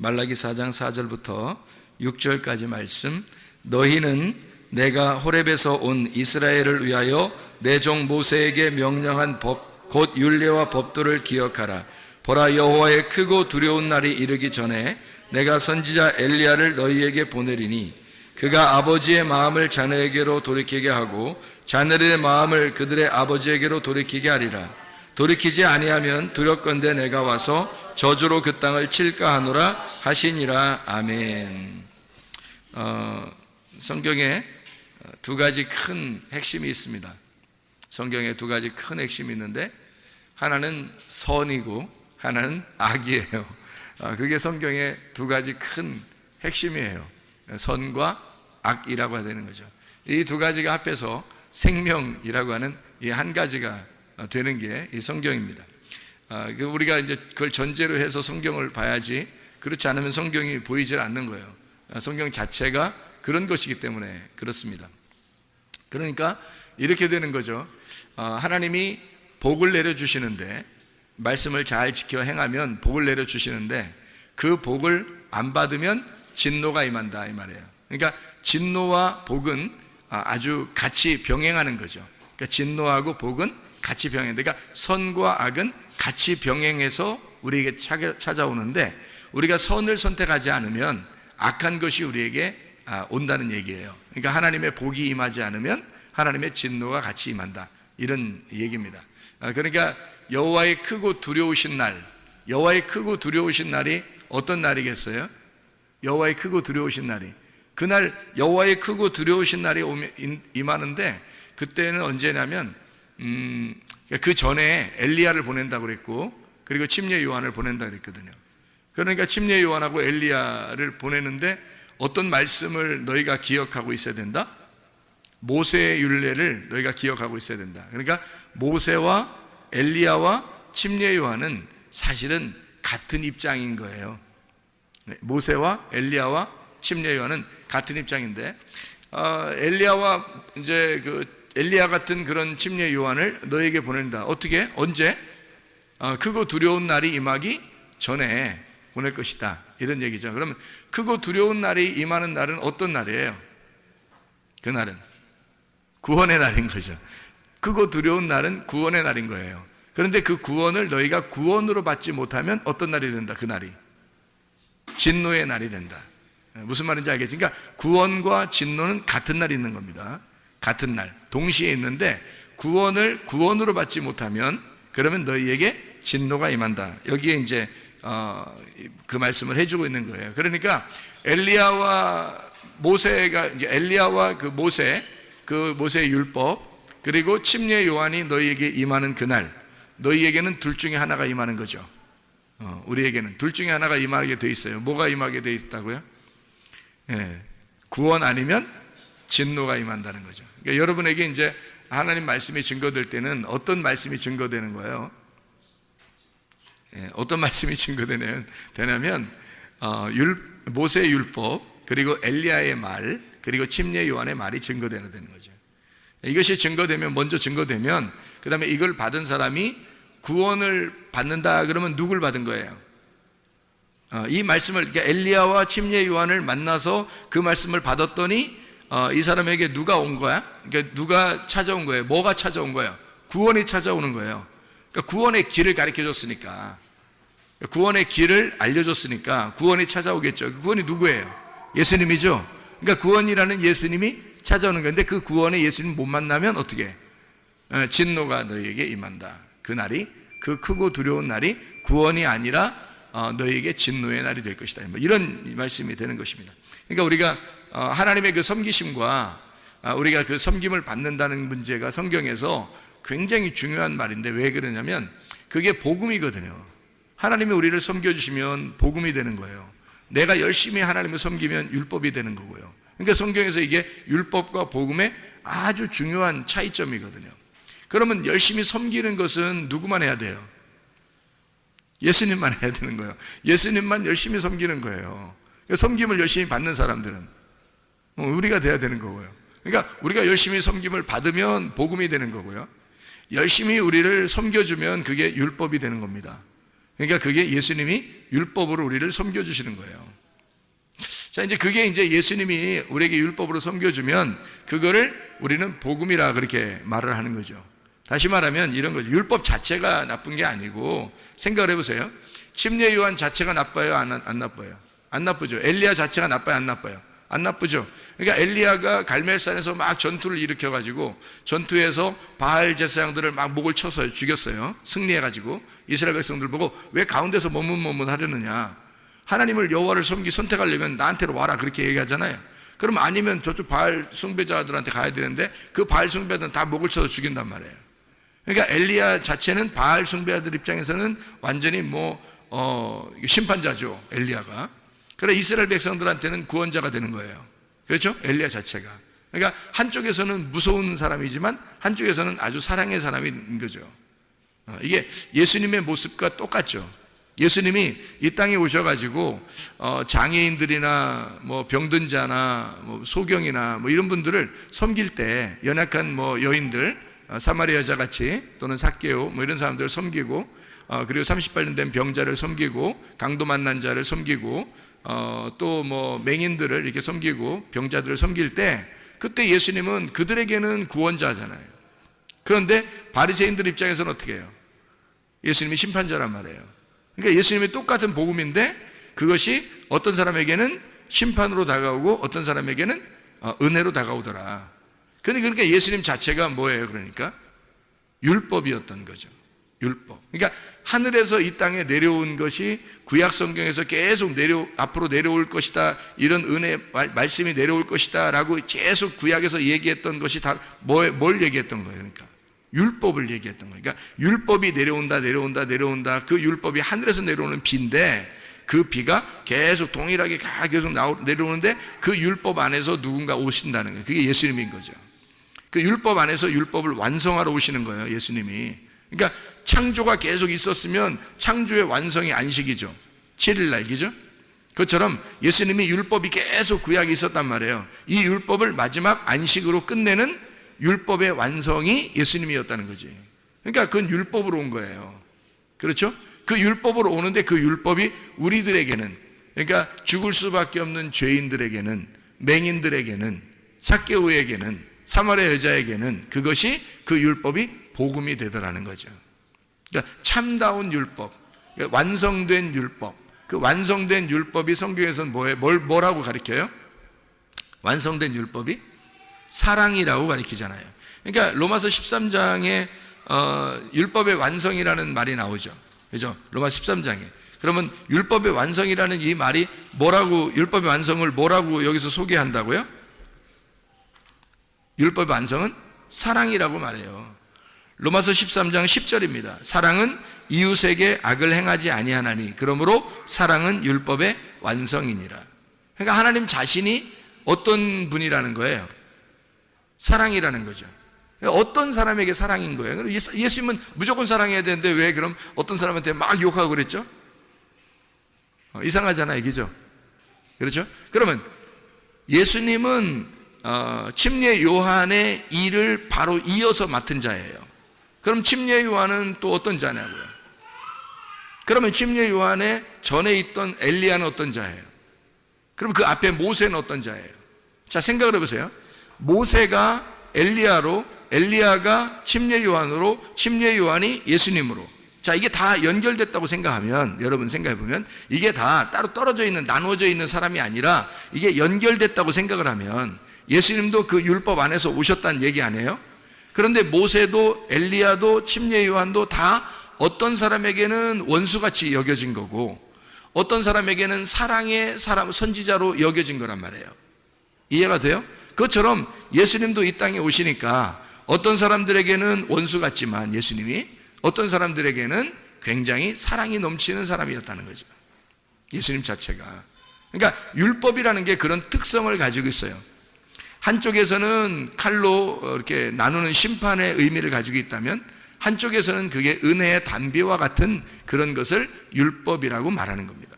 말라기 4장 4절부터 6절까지 말씀. 너희는 내가 호렙에서 온 이스라엘을 위하여 내 종 모세에게 명령한 법 곧 율례와 법도를 기억하라. 보라, 여호와의 크고 두려운 날이 이르기 전에 내가 선지자 엘리야를 너희에게 보내리니 그가 아버지의 마음을 자녀에게로 돌이키게 하고 자녀들의 마음을 그들의 아버지에게로 돌이키게 하리라. 돌이키지 아니하면 두렵건대 내가 와서 저주로 그 땅을 칠까 하노라 하시니라. 아멘. 성경에 두 가지 큰 핵심이 있습니다. 성경에 두 가지 큰 핵심이 있는데 하나는 선이고 하나는 악이에요. 그게 성경의 두 가지 큰 핵심이에요. 선과 악이라고 해야 되는 거죠. 이 두 가지가 합해서 생명이라고 하는 이 한 가지가 되는 게 이 성경입니다. 우리가 이제 그걸 전제로 해서 성경을 봐야지, 그렇지 않으면 성경이 보이질 않는 거예요. 성경 자체가 그런 것이기 때문에 그렇습니다. 그러니까 이렇게 되는 거죠. 하나님이 복을 내려주시는데, 말씀을 잘 지켜 행하면 복을 내려주시는데 그 복을 안 받으면 진노가 임한다, 이 말이에요. 그러니까 진노와 복은 아주 같이 병행하는 거죠. 그러니까 진노하고 복은 같이 병행. 그러니까 선과 악은 같이 병행해서 우리에게 찾아오는데, 우리가 선을 선택하지 않으면 악한 것이 우리에게 온다는 얘기예요. 그러니까 하나님의 복이 임하지 않으면 하나님의 진노가 같이 임한다, 이런 얘기입니다. 그러니까 여호와의 크고 두려우신 날, 여호와의 크고 두려우신 날이 어떤 날이겠어요? 여호와의 크고 두려우신 날이, 그날 여호와의 크고 두려우신 날이 임하는데, 그때는 언제냐면 그 전에 엘리야를 보낸다고 그랬고, 그리고 침례 요한을 보낸다고 그랬거든요. 그러니까 침례 요한하고 엘리야를 보내는데 어떤 말씀을 너희가 기억하고 있어야 된다? 모세의 율례를 너희가 기억하고 있어야 된다. 그러니까 모세와 엘리야와 침례 요한은 사실은 같은 입장인 거예요. 모세와 엘리야와 침례 요한은 같은 입장인데, 엘리야와 이제 엘리야 같은 그런 침례 요한을 너에게 보낸다. 어떻게? 언제? 크고 두려운 날이 임하기 전에 보낼 것이다, 이런 얘기죠. 그러면 크고 두려운 날이 임하는 날은 어떤 날이에요? 그 날은 구원의 날인 거죠. 크고 두려운 날은 구원의 날인 거예요. 그런데 그 구원을 너희가 구원으로 받지 못하면 어떤 날이 된다? 그 날이 진노의 날이 된다. 무슨 말인지 알겠지? 그러니까 구원과 진노는 같은 날이 있는 겁니다. 같은 날, 동시에 있는데 구원을 구원으로 받지 못하면 그러면 너희에게 진노가 임한다. 여기에 이제 그 말씀을 해주고 있는 거예요. 그러니까 엘리야와 모세가, 이제 엘리야와 그 모세의 율법, 그리고 침례 요한이 너희에게 임하는 그날, 너희에게는 둘 중에 하나가 임하는 거죠. 우리에게는 둘 중에 하나가 임하게 돼 있어요. 뭐가 임하게 돼 있다고요? 구원 아니면 진노가 임한다는 거죠. 그러니까 여러분에게 이제 하나님 말씀이 증거될 때는 어떤 말씀이 증거되는 거예요? 어떤 말씀이 증거되냐면 모세의 율법, 그리고 엘리야의 말, 그리고 침례 요한의 말이 증거되는 거죠. 이것이 증거되면, 먼저 증거되면 그 다음에 이걸 받은 사람이 구원을 받는다 그러면 누굴 받은 거예요? 이 말씀을, 그러니까 엘리야와 침례 요한을 만나서 그 말씀을 받았더니 이 사람에게 누가 온 거야? 그러니까 누가 찾아온 거예요? 뭐가 찾아온 거예요? 구원이 찾아오는 거예요. 그러니까 구원의 길을 가르쳐 줬으니까, 구원의 길을 알려줬으니까 구원이 찾아오겠죠. 그 구원이 누구예요? 예수님이죠. 그러니까 구원이라는 예수님이 찾아오는 건데, 그 구원에 예수님 못 만나면 어떻게? 진노가 너희에게 임한다. 그 날이, 그 크고 두려운 날이 구원이 아니라 너희에게 진노의 날이 될 것이다, 이런 말씀이 되는 것입니다. 그러니까 우리가 하나님의 그 섬기심과 우리가 그 섬김을 받는다는 문제가 성경에서 굉장히 중요한 말인데, 왜 그러냐면 그게 복음이거든요. 하나님이 우리를 섬겨주시면 복음이 되는 거예요. 내가 열심히 하나님을 섬기면 율법이 되는 거고요. 그러니까 성경에서 이게 율법과 복음의 아주 중요한 차이점이거든요. 그러면 열심히 섬기는 것은 누구만 해야 돼요? 예수님만 해야 되는 거예요. 예수님만 열심히 섬기는 거예요. 섬김을 열심히 받는 사람들은 우리가 돼야 되는 거고요. 그러니까 우리가 열심히 섬김을 받으면 복음이 되는 거고요. 열심히 우리를 섬겨주면 그게 율법이 되는 겁니다. 그러니까 그게 예수님이 율법으로 우리를 섬겨주시는 거예요. 자, 이제 그게 이제 예수님이 우리에게 율법으로 섬겨주면 그거를 우리는 복음이라 그렇게 말을 하는 거죠. 다시 말하면 이런 거죠. 율법 자체가 나쁜 게 아니고, 생각을 해보세요. 침례 요한 자체가 나빠요? 안 나빠요? 안 나쁘죠. 엘리야 자체가 나빠요? 안 나빠요? 안 나쁘죠. 그러니까 엘리야가 갈멜산에서 막 전투를 일으켜가지고 전투에서 바알 제사장들을 막 목을 쳐서 죽였어요. 승리해가지고 이스라엘 백성들 보고 왜 가운데서 머뭇머뭇 하려느냐, 하나님을 여호와를 선택하려면 나한테로 와라, 그렇게 얘기하잖아요. 그럼 아니면 저쪽 바알 숭배자들한테 가야 되는데 그 바알 숭배자들은 다 목을 쳐서 죽인단 말이에요. 그러니까 엘리야 자체는 바알 숭배자들 입장에서는 완전히 심판자죠, 엘리야가. 그래 이스라엘 백성들한테는 구원자가 되는 거예요. 그렇죠? 엘리야 자체가. 그러니까 한쪽에서는 무서운 사람이지만 한쪽에서는 아주 사랑의 사람인 거죠. 이게 예수님의 모습과 똑같죠. 예수님이 이 땅에 오셔가지고 장애인들이나 병든 자나 소경이나 이런 분들을 섬길 때, 연약한 여인들, 사마리아 여자같이 또는 삭개오 이런 사람들을 섬기고, 그리고 38년 된 병자를 섬기고, 강도 만난 자를 섬기고, 또 맹인들을 이렇게 섬기고 병자들을 섬길 때, 그때 예수님은 그들에게는 구원자잖아요. 그런데 바리새인들 입장에서는 어떻게 해요? 예수님이 심판자란 말이에요. 그러니까 예수님이 똑같은 복음인데 그것이 어떤 사람에게는 심판으로 다가오고 어떤 사람에게는 은혜로 다가오더라. 그러니까 예수님 자체가 뭐예요? 그러니까 율법이었던 거죠. 율법. 그러니까 하늘에서 이 땅에 내려온 것이 구약 성경에서 계속 앞으로 내려올 것이다, 이런 은혜 말씀이 내려올 것이다 라고 계속 구약에서 얘기했던 것이 다 뭘 얘기했던 거예요? 그러니까 율법을 얘기했던 거예요. 그러니까 율법이 내려온다. 그 율법이 하늘에서 내려오는 비인데, 그 비가 계속 동일하게 계속 내려오는데 그 율법 안에서 누군가 오신다는 거예요. 그게 예수님인 거죠. 그 율법 안에서 율법을 완성하러 오시는 거예요, 예수님이. 그러니까 창조가 계속 있었으면 창조의 완성이 안식이죠. 7일 날이죠. 그것처럼 예수님이 율법이 계속 구약에 있었단 말이에요. 이 율법을 마지막 안식으로 끝내는 율법의 완성이 예수님이었다는 거지. 그러니까 그건 율법으로 온 거예요. 그렇죠? 그 율법으로 오는데 그 율법이 우리들에게는, 그러니까 죽을 수밖에 없는 죄인들에게는, 맹인들에게는, 삭개오에게는, 사마리아 여자에게는 그것이, 그 율법이 복음이 되더라는 거죠. 그러니까 참다운 율법, 그러니까 완성된 율법. 그 완성된 율법이 성경에서는 뭐라고 가르쳐요? 완성된 율법이 사랑이라고 가르치잖아요. 그러니까 로마서 13장에 율법의 완성이라는 말이 나오죠. 그죠? 로마서 13장에. 그러면 율법의 완성이라는 이 말이 뭐라고, 율법의 완성을 뭐라고 여기서 소개한다고요? 율법의 완성은 사랑이라고 말해요. 로마서 13장 10절입니다. 사랑은 이웃에게 악을 행하지 아니하나니 그러므로 사랑은 율법의 완성이니라. 그러니까 하나님 자신이 어떤 분이라는 거예요? 사랑이라는 거죠. 어떤 사람에게 사랑인 거예요? 예수님은 무조건 사랑해야 되는데 왜 그럼 어떤 사람한테 막 욕하고 그랬죠? 이상하잖아요, 그죠? 그렇죠? 그러면 예수님은 침례 요한의 일을 바로 이어서 맡은 자예요. 그럼 침례 요한은 또 어떤 자냐고요? 그러면 침례 요한의 전에 있던 엘리야는 어떤 자예요? 그럼 그 앞에 모세는 어떤 자예요? 자, 생각을 해보세요. 모세가 엘리야로, 엘리야가 침례 요한으로, 침례 요한이 예수님으로. 자, 이게 다 연결됐다고 생각하면, 여러분 생각해보면 이게 다 따로 떨어져 있는, 나누어져 있는 사람이 아니라 이게 연결됐다고 생각을 하면 예수님도 그 율법 안에서 오셨다는 얘기 아니에요? 그런데 모세도 엘리야도 침례 요한도 다 어떤 사람에게는 원수같이 여겨진 거고 어떤 사람에게는 사랑의 사람, 선지자로 여겨진 거란 말이에요. 이해가 돼요? 그것처럼 예수님도 이 땅에 오시니까 어떤 사람들에게는 원수 같지만 예수님이 어떤 사람들에게는 굉장히 사랑이 넘치는 사람이었다는 거죠. 예수님 자체가. 그러니까 율법이라는 게 그런 특성을 가지고 있어요. 한쪽에서는 칼로 이렇게 나누는 심판의 의미를 가지고 있다면 한쪽에서는 그게 은혜의 단비와 같은 그런 것을 율법이라고 말하는 겁니다.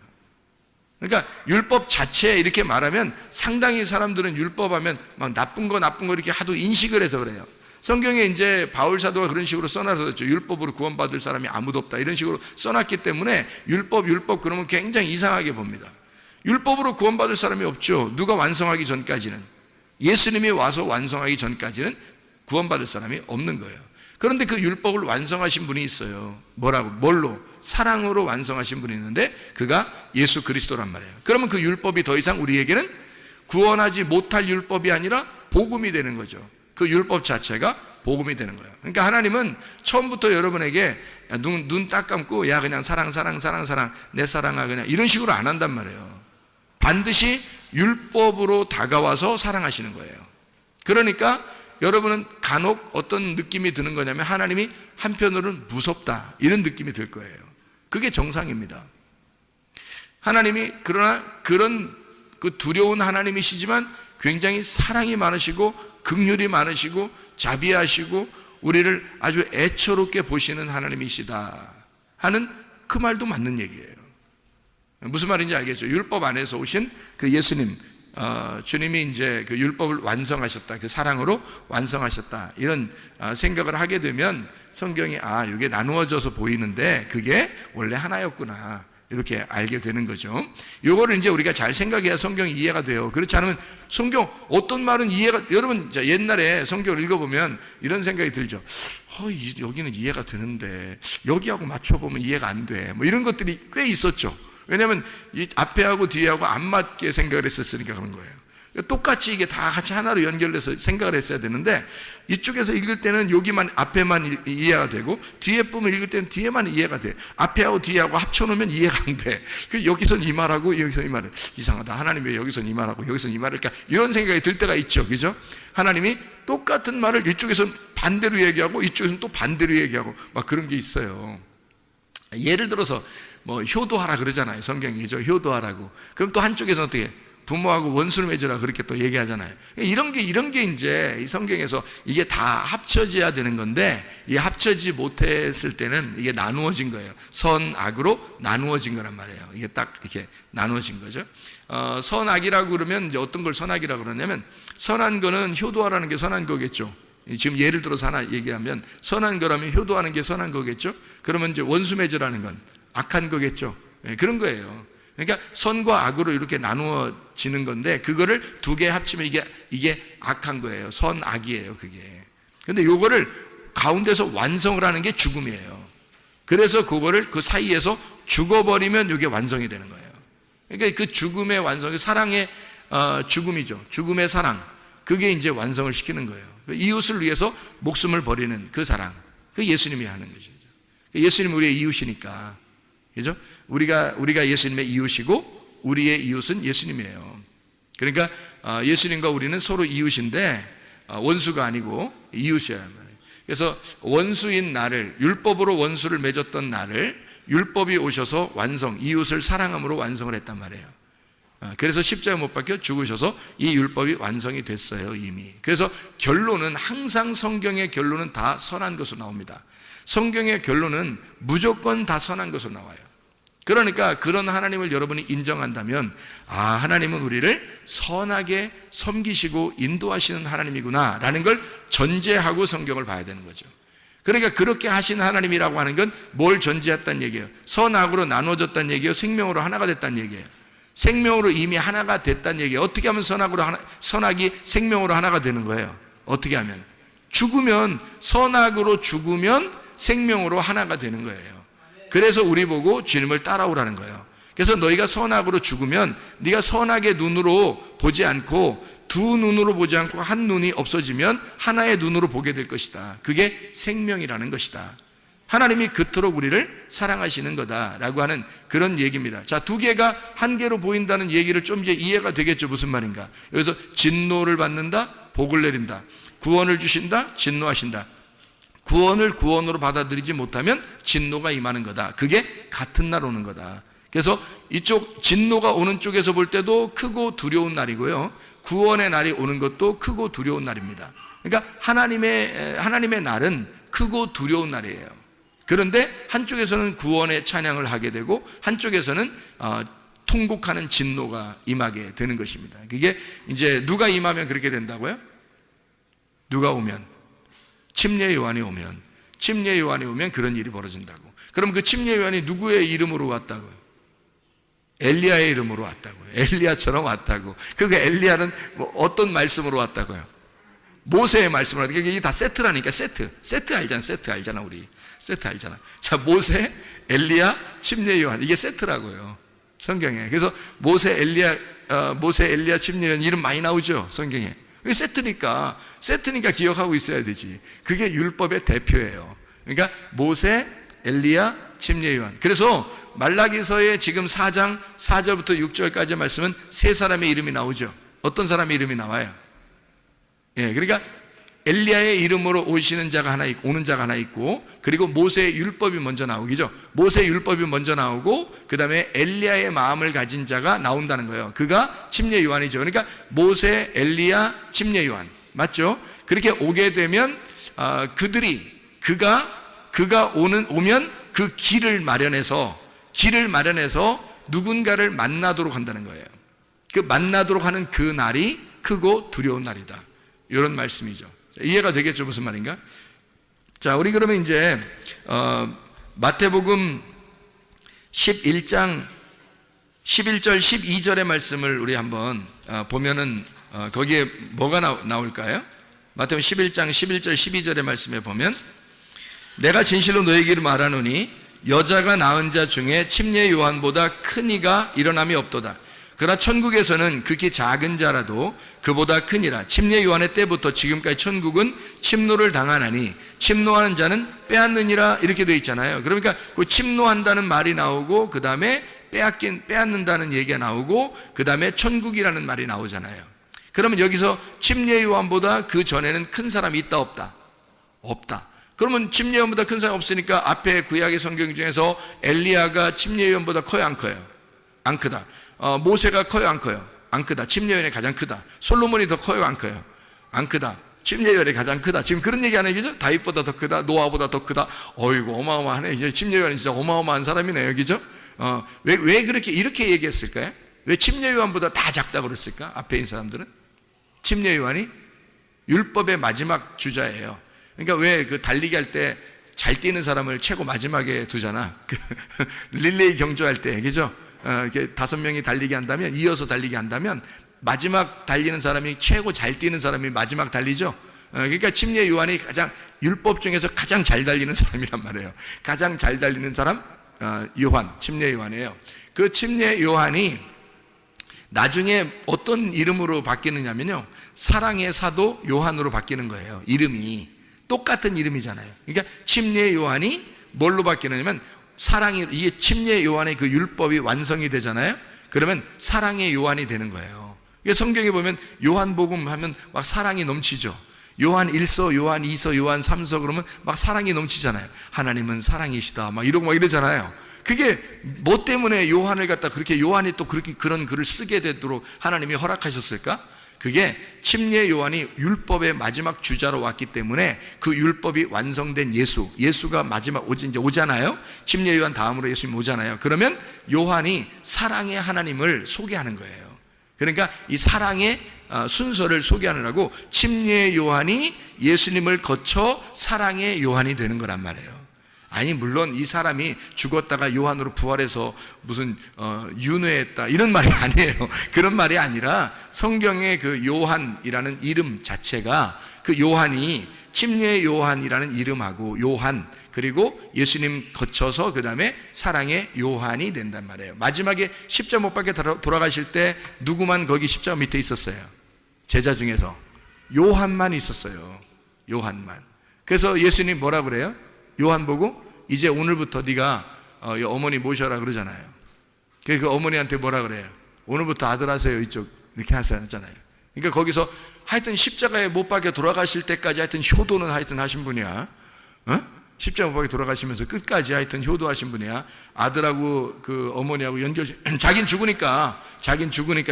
그러니까 율법 자체 이렇게 말하면 상당히 사람들은 율법하면 막 나쁜 거 이렇게 하도 인식을 해서 그래요. 성경에 이제 바울 사도가 그런 식으로 써놨었죠. 율법으로 구원받을 사람이 아무도 없다, 이런 식으로 써놨기 때문에 율법 그러면 굉장히 이상하게 봅니다. 율법으로 구원받을 사람이 없죠. 누가 완성하기 전까지는, 예수님이 와서 완성하기 전까지는 구원받을 사람이 없는 거예요. 그런데 그 율법을 완성하신 분이 있어요. 뭘로? 사랑으로 완성하신 분이 있는데 그가 예수 그리스도란 말이에요. 그러면 그 율법이 더 이상 우리에게는 구원하지 못할 율법이 아니라 복음이 되는 거죠. 그 율법 자체가 복음이 되는 거예요. 그러니까 하나님은 처음부터 여러분에게 눈 딱 감고 야 그냥 사랑 내 사랑아 그냥 이런 식으로 안 한단 말이에요. 반드시 율법으로 다가와서 사랑하시는 거예요. 그러니까 여러분은 간혹 어떤 느낌이 드는 거냐면 하나님이 한편으로는 무섭다, 이런 느낌이 들 거예요. 그게 정상입니다. 하나님이 그러나 그런 그 두려운 하나님이시지만 굉장히 사랑이 많으시고 긍휼이 많으시고 자비하시고 우리를 아주 애처롭게 보시는 하나님이시다 하는 그 말도 맞는 얘기예요. 무슨 말인지 알겠죠? 율법 안에서 오신 그 예수님, 주님이 이제 그 율법을 완성하셨다, 그 사랑으로 완성하셨다, 이런 생각을 하게 되면 성경이 이게 나누어져서 보이는데 그게 원래 하나였구나, 이렇게 알게 되는 거죠. 이거를 이제 우리가 잘 생각해야 성경이 이해가 돼요. 그렇지 않으면 성경 어떤 말은 여러분 옛날에 성경을 읽어보면 이런 생각이 들죠. 여기는 이해가 되는데 여기하고 맞춰보면 이해가 안 돼, 뭐 이런 것들이 꽤 있었죠. 왜냐하면 이 앞에하고 뒤에하고 안 맞게 생각을 했었으니까 그런 거예요. 똑같이 이게 다 같이 하나로 연결돼서 생각을 했어야 되는데 이쪽에서 읽을 때는 여기만 앞에만 이해가 되고 뒤에 부분 읽을 때는 뒤에만 이해가 돼. 앞에하고 뒤에하고 합쳐놓으면 이해가 안 돼. 여기선 이 말하고 여기선 이 말을, 이상하다, 하나님 왜 여기선 이 말하고 여기선 이 말을까, 이런 생각이 들 때가 있죠. 그죠? 하나님이 똑같은 말을 이쪽에서는 반대로 얘기하고 이쪽에서는 또 반대로 얘기하고 막 그런 게 있어요. 예를 들어서 뭐 효도하라 그러잖아요. 성경이죠. 효도하라고. 그럼 또 한쪽에서는 어떻게 부모하고 원수를 맺으라 그렇게 또 얘기하잖아요. 이런 게 이제 이 성경에서 이게 다 합쳐져야 되는 건데 이 합쳐지 못했을 때는 이게 나누어진 거예요. 선, 악으로 나누어진 거란 말이에요. 이게 딱 이렇게 나누어진 거죠. 선악이라고 그러면 이제 어떤 걸 선악이라고 그러냐면 선한 거는 효도하라는 게 선한 거겠죠. 지금 예를 들어서 하나 얘기하면 선한 거라면 효도하는 게 선한 거겠죠. 그러면 이제 원수 맺으라는 건 악한 거겠죠. 그런 거예요. 그러니까 선과 악으로 이렇게 나누어지는 건데 그거를 두 개 합치면 이게 악한 거예요. 선, 악이에요, 그게. 근데 요거를 가운데서 완성을 하는 게 죽음이에요. 그래서 그거를 그 사이에서 죽어버리면 이게 완성이 되는 거예요. 그러니까 그 죽음의 완성이 사랑의 죽음이죠. 죽음의 사랑. 그게 이제 완성을 시키는 거예요. 이웃을 위해서 목숨을 버리는 그 사랑. 그 예수님이 하는 것이죠. 예수님은 우리의 이웃이니까. 그죠? 우리가 예수님의 이웃이고 우리의 이웃은 예수님이에요. 그러니까 예수님과 우리는 서로 이웃인데 원수가 아니고 이웃이어야 말이에요. 그래서 원수인 나를, 율법으로 원수를 맺었던 나를 율법이 오셔서 완성, 이웃을 사랑함으로 완성을 했단 말이에요. 그래서 십자가에 못 박혀 죽으셔서 이 율법이 완성이 됐어요, 이미. 그래서 결론은 항상 성경의 결론은 다 선한 것으로 나옵니다. 성경의 결론은 무조건 다 선한 것으로 나와요. 그러니까 그런 하나님을 여러분이 인정한다면 하나님은 우리를 선하게 섬기시고 인도하시는 하나님이구나 라는 걸 전제하고 성경을 봐야 되는 거죠. 그러니까 그렇게 하신 하나님이라고 하는 건 뭘 전제했다는 얘기예요? 선악으로 나눠졌다는 얘기예요? 생명으로 하나가 됐다는 얘기예요? 생명으로 이미 하나가 됐다는 얘기예요. 어떻게 하면 선악이 생명으로 하나가 되는 거예요? 어떻게 하면? 죽으면, 선악으로 죽으면 생명으로 하나가 되는 거예요. 그래서 우리 보고 주님을 따라오라는 거예요. 그래서 너희가 선악으로 죽으면 네가 선악의 눈으로 보지 않고 두 눈으로 보지 않고 한 눈이 없어지면 하나의 눈으로 보게 될 것이다. 그게 생명이라는 것이다. 하나님이 그토록 우리를 사랑하시는 거다라고 하는 그런 얘기입니다. 자, 두 개가 한 개로 보인다는 얘기를 좀 이제 이해가 되겠죠. 무슨 말인가? 여기서 진노를 받는다, 복을 내린다. 구원을 주신다, 진노하신다. 구원을 구원으로 받아들이지 못하면 진노가 임하는 거다. 그게 같은 날 오는 거다. 그래서 이쪽 진노가 오는 쪽에서 볼 때도 크고 두려운 날이고요. 구원의 날이 오는 것도 크고 두려운 날입니다. 그러니까 하나님의 날은 크고 두려운 날이에요. 그런데 한쪽에서는 구원의 찬양을 하게 되고 한쪽에서는 통곡하는 진노가 임하게 되는 것입니다. 그게 이제 누가 임하면 그렇게 된다고요? 누가 오면? 침례 요한이 오면 그런 일이 벌어진다고. 그럼 그 침례 요한이 누구의 이름으로 왔다고요? 엘리야의 이름으로 왔다고요. 엘리야처럼 왔다고. 그 엘리야는 뭐 어떤 말씀으로 왔다고요? 모세의 말씀으로 왔다고. 이게 다 세트라니까. 세트 알잖아 우리. 세트 알잖아. 자, 모세, 엘리야, 침례 요한, 이게 세트라고요, 성경에. 그래서 모세, 엘리야, 침례 요한 이름 많이 나오죠, 성경에. 이게 세트니까 기억하고 있어야 되지. 그게 율법의 대표예요. 그러니까 모세, 엘리야, 침례 요한. 그래서 말라기서의 지금 4장 4절부터 6절까지 말씀은 세 사람의 이름이 나오죠. 어떤 사람의 이름이 나와요? 예, 그러니까 엘리야의 이름으로 오는 자가 하나 있고, 그리고 모세의 율법이 먼저 나오기죠. 모세의 율법이 먼저 나오고, 그 다음에 엘리야의 마음을 가진 자가 나온다는 거예요. 그가 침례 요한이죠. 그러니까 모세, 엘리야, 침례 요한, 맞죠? 그렇게 오게 되면 그가 오면 그 길을 마련해서 누군가를 만나도록 한다는 거예요. 그 만나도록 하는 그 날이 크고 두려운 날이다, 이런 말씀이죠. 이해가 되겠죠, 무슨 말인가? 자, 우리 그러면 이제 마태복음 11장 11절 12절의 말씀을 우리 한번 보면은 거기에 뭐가 나올까요? 마태복음 11장 11절 12절의 말씀에 보면, 내가 진실로 너에게 말하노니 여자가 낳은 자 중에 침례 요한보다 큰 이가 일어남이 없도다. 그러나 천국에서는 극히 작은 자라도 그보다 크니라. 침례 요한의 때부터 지금까지 천국은 침노를 당하나니 침노하는 자는 빼앗느니라, 이렇게 되어 있잖아요. 그러니까 그 침노한다는 말이 나오고, 그 다음에 빼앗는다는 얘기가 나오고, 그 다음에 천국이라는 말이 나오잖아요. 그러면 여기서 침례 요한보다 그 전에는 큰 사람이 있다, 없다? 없다. 그러면 침례 요한보다 큰 사람이 없으니까 앞에 구약의 성경 중에서 엘리야가 침례 요한보다 커요, 안 커요? 안 크다. 모세가 커요, 안 커요? 안 크다. 침례 요한이 가장 크다. 솔로몬이 더 커요, 안 커요? 안 크다. 침례 요한이 가장 크다. 지금 그런 얘기 하는 얘기죠? 다윗보다 더 크다, 노아보다 더 크다. 어이구, 어마어마하네. 이제 침례 요한이 진짜 어마어마한 사람이네요, 그죠? 왜 이렇게 얘기했을까요? 왜 침례 요한보다 다 작다고 그랬을까? 앞에 있는 사람들은 침례 요한이 율법의 마지막 주자예요. 그러니까 왜 그 달리기 할 때 잘 뛰는 사람을 최고 마지막에 두잖아. 릴레이 경주할 때, 그죠? 이렇게 5명이 달리기 한다면, 이어서 달리기 한다면, 마지막 달리는 사람이, 최고 잘 뛰는 사람이 마지막 달리죠? 그러니까 침례 요한이 율법 중에서 가장 잘 달리는 사람이란 말이에요. 가장 잘 달리는 사람, 침례 요한이에요. 그 침례 요한이 나중에 어떤 이름으로 바뀌느냐면요, 사랑의 사도 요한으로 바뀌는 거예요. 이름이 똑같은 이름이잖아요. 그러니까 침례 요한이 뭘로 바뀌느냐면, 이게 침례 요한의 그 율법이 완성이 되잖아요. 그러면 사랑의 요한이 되는 거예요. 성경에 보면 요한복음 하면 막 사랑이 넘치죠. 요한 1서, 요한 2서, 요한 3서 그러면 막 사랑이 넘치잖아요. 하나님은 사랑이시다 막 이러고 막 이러잖아요. 그게 뭐 때문에 요한을 갖다 그렇게, 요한이 또 그런 글을 쓰게 되도록 하나님이 허락하셨을까? 그게 침례 요한이 율법의 마지막 주자로 왔기 때문에, 그 율법이 완성된 예수가 마지막 이제 오잖아요. 침례 요한 다음으로 예수님 오잖아요. 그러면 요한이 사랑의 하나님을 소개하는 거예요. 그러니까 이 사랑의 순서를 소개하느라고 침례 요한이 예수님을 거쳐 사랑의 요한이 되는 거란 말이에요. 아니, 물론 이 사람이 죽었다가 요한으로 부활해서 무슨 윤회했다 이런 말이 아니에요. 그런 말이 아니라 성경의 그 요한이라는 이름 자체가, 그 요한이 침례 요한이라는 이름하고 요한, 그리고 예수님 거쳐서 그 다음에 사랑의 요한이 된단 말이에요. 마지막에 십자 못 박혀 돌아가실 때 누구만 거기 십자가 밑에 있었어요? 제자 중에서 요한만 있었어요. 요한만. 그래서 예수님 뭐라 그래요? 요한 보고 이제 오늘부터 네가 어머니 모셔라 그러잖아요. 그 어머니한테 뭐라 그래요? 오늘부터 아들 하세요, 이쪽, 이렇게 하셨잖아요. 그러니까 거기서 하여튼 십자가에 못 박혀 돌아가실 때까지 하여튼 효도는 하여튼 하신 분이야. 십자가 못 박혀 돌아가시면서 끝까지 하여튼 효도하신 분이야. 아들하고 그 어머니하고 자긴 죽으니까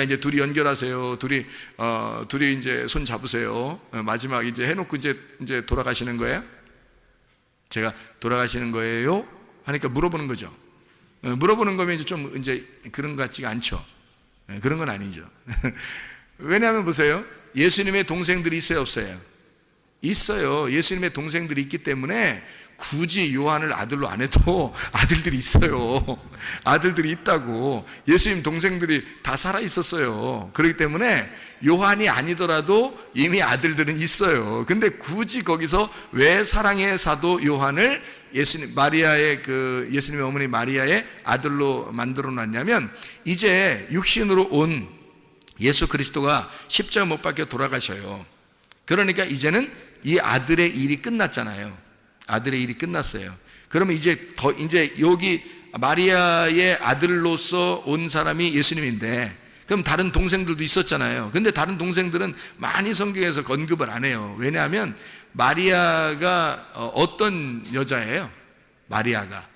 이제 둘이 연결하세요. 둘이 이제 손 잡으세요. 마지막 이제 해놓고 이제 돌아가시는 거예요. 제가 돌아가시는 거예요? 하니까 물어보는 거죠. 물어보는 거면 이제 그런 것 같지가 않죠. 그런 건 아니죠. 왜냐하면 보세요. 예수님의 동생들이 있어요, 없어요? 있어요. 예수님의 동생들이 있기 때문에 굳이 요한을 아들로 안 해도 아들들이 있어요. 아들들이 있다고. 예수님 동생들이 다 살아 있었어요. 그렇기 때문에 요한이 아니더라도 이미 아들들은 있어요. 근데 굳이 거기서 왜 사랑의 사도 요한을 예수님의 어머니 마리아의 아들로 만들어 놨냐면, 이제 육신으로 온 예수 그리스도가 십자가 못 박혀 돌아가셔요. 그러니까 이제는 이 아들의 일이 끝났잖아요. 아들의 일이 끝났어요. 그러면 이제 여기 마리아의 아들로서 온 사람이 예수님인데, 그럼 다른 동생들도 있었잖아요. 근데 다른 동생들은 많이 성경에서 언급을 안 해요. 왜냐하면 마리아가 어떤 여자예요? 마리아가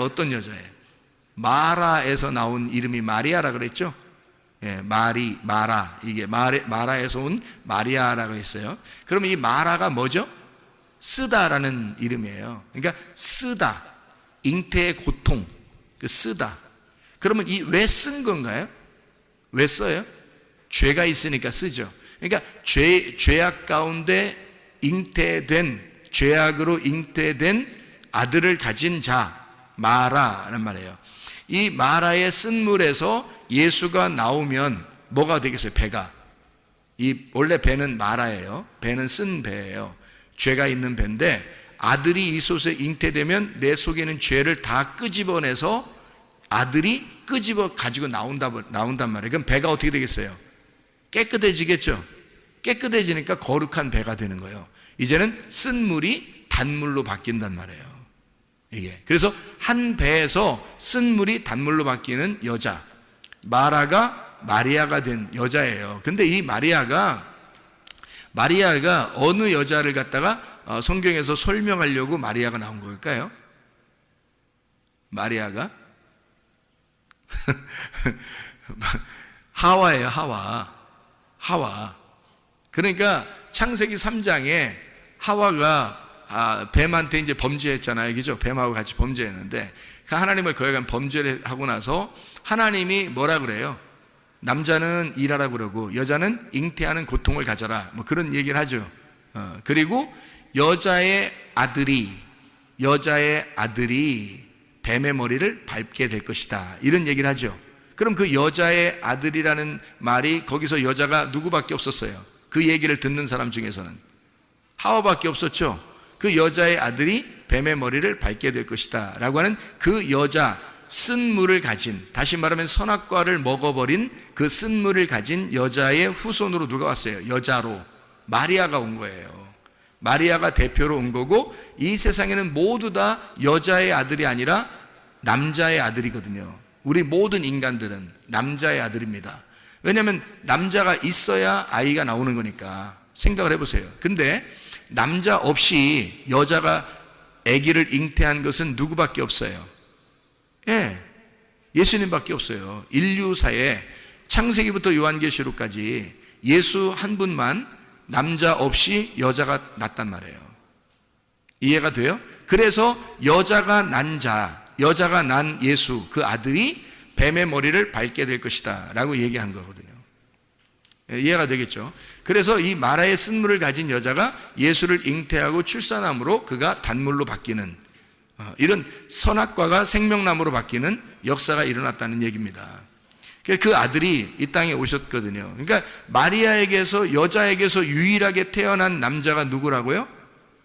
어떤 여자예요? 마라에서 나온 이름이 마리아라 그랬죠? 예, 마라. 이게 마라에서 온 마리아라고 했어요. 그러면 이 마라가 뭐죠? 쓰다라는 이름이에요. 그러니까 쓰다, 잉태의 고통, 쓰다. 그러면 왜 쓴 건가요? 왜 써요? 죄가 있으니까 쓰죠. 그러니까 죄악 가운데 죄악으로 잉태된 아들을 가진 자, 마라란 말이에요. 이 마라의 쓴물에서 예수가 나오면 뭐가 되겠어요? 배가. 원래 배는 마라예요. 배는 쓴 배예요. 죄가 있는 배인데, 아들이 이 속에 잉태되면 내 속에 있는 죄를 다 끄집어내서 아들이 끄집어 가지고 나온단 말이에요. 그럼 배가 어떻게 되겠어요? 깨끗해지겠죠? 깨끗해지니까 거룩한 배가 되는 거예요. 이제는 쓴 물이 단물로 바뀐단 말이에요. 이게. 그래서 한 배에서 쓴 물이 단물로 바뀌는 여자, 마라가 마리아가 된 여자예요. 근데 이 마리아가 어느 여자를 갖다가 성경에서 설명하려고 마리아가 나온 걸까요? 마리아가 하와예요. 하와. 그러니까 창세기 3장에 하와가 뱀한테 이제 범죄했잖아요. 그죠? 뱀하고 같이 범죄했는데, 하나님을 거역한 범죄를 하고 나서 하나님이 뭐라 그래요? 남자는 일하라 그러고 여자는 잉태하는 고통을 가져라, 뭐 그런 얘기를 하죠. 그리고 여자의 아들이 뱀의 머리를 밟게 될 것이다, 이런 얘기를 하죠. 그럼 그 여자의 아들이라는 말이, 거기서 여자가 누구밖에 없었어요? 그 얘기를 듣는 사람 중에서는 하와밖에 없었죠. 그 여자의 아들이 뱀의 머리를 밟게 될 것이다 라고 하는 그 여자, 쓴물을 가진, 다시 말하면 선악과를 먹어버린 그 쓴물을 가진 여자의 후손으로 누가 왔어요? 여자로 마리아가 온 거예요. 마리아가 대표로 온 거고, 이 세상에는 모두 다 여자의 아들이 아니라 남자의 아들이거든요. 우리 모든 인간들은 남자의 아들입니다. 왜냐하면 남자가 있어야 아이가 나오는 거니까. 생각을 해보세요. 근데 남자 없이 여자가 아기를 잉태한 것은 누구밖에 없어요? 예, 예수님밖에 없어요. 인류사에 창세기부터 요한계시록까지 예수 한 분만 남자 없이 여자가 낳았단 말이에요. 이해가 돼요? 그래서 여자가 난 예수, 그 아들이 뱀의 머리를 밟게 될 것이다 라고 얘기한 거거든요. 이해가 되겠죠? 그래서 이 마라의 쓴물을 가진 여자가 예수를 잉태하고 출산함으로 그가 단물로 바뀌는, 이런 선악과가 생명나무로 바뀌는 역사가 일어났다는 얘기입니다. 그 아들이 이 땅에 오셨거든요. 그러니까 마리아에게서, 여자에게서 유일하게 태어난 남자가 누구라고요?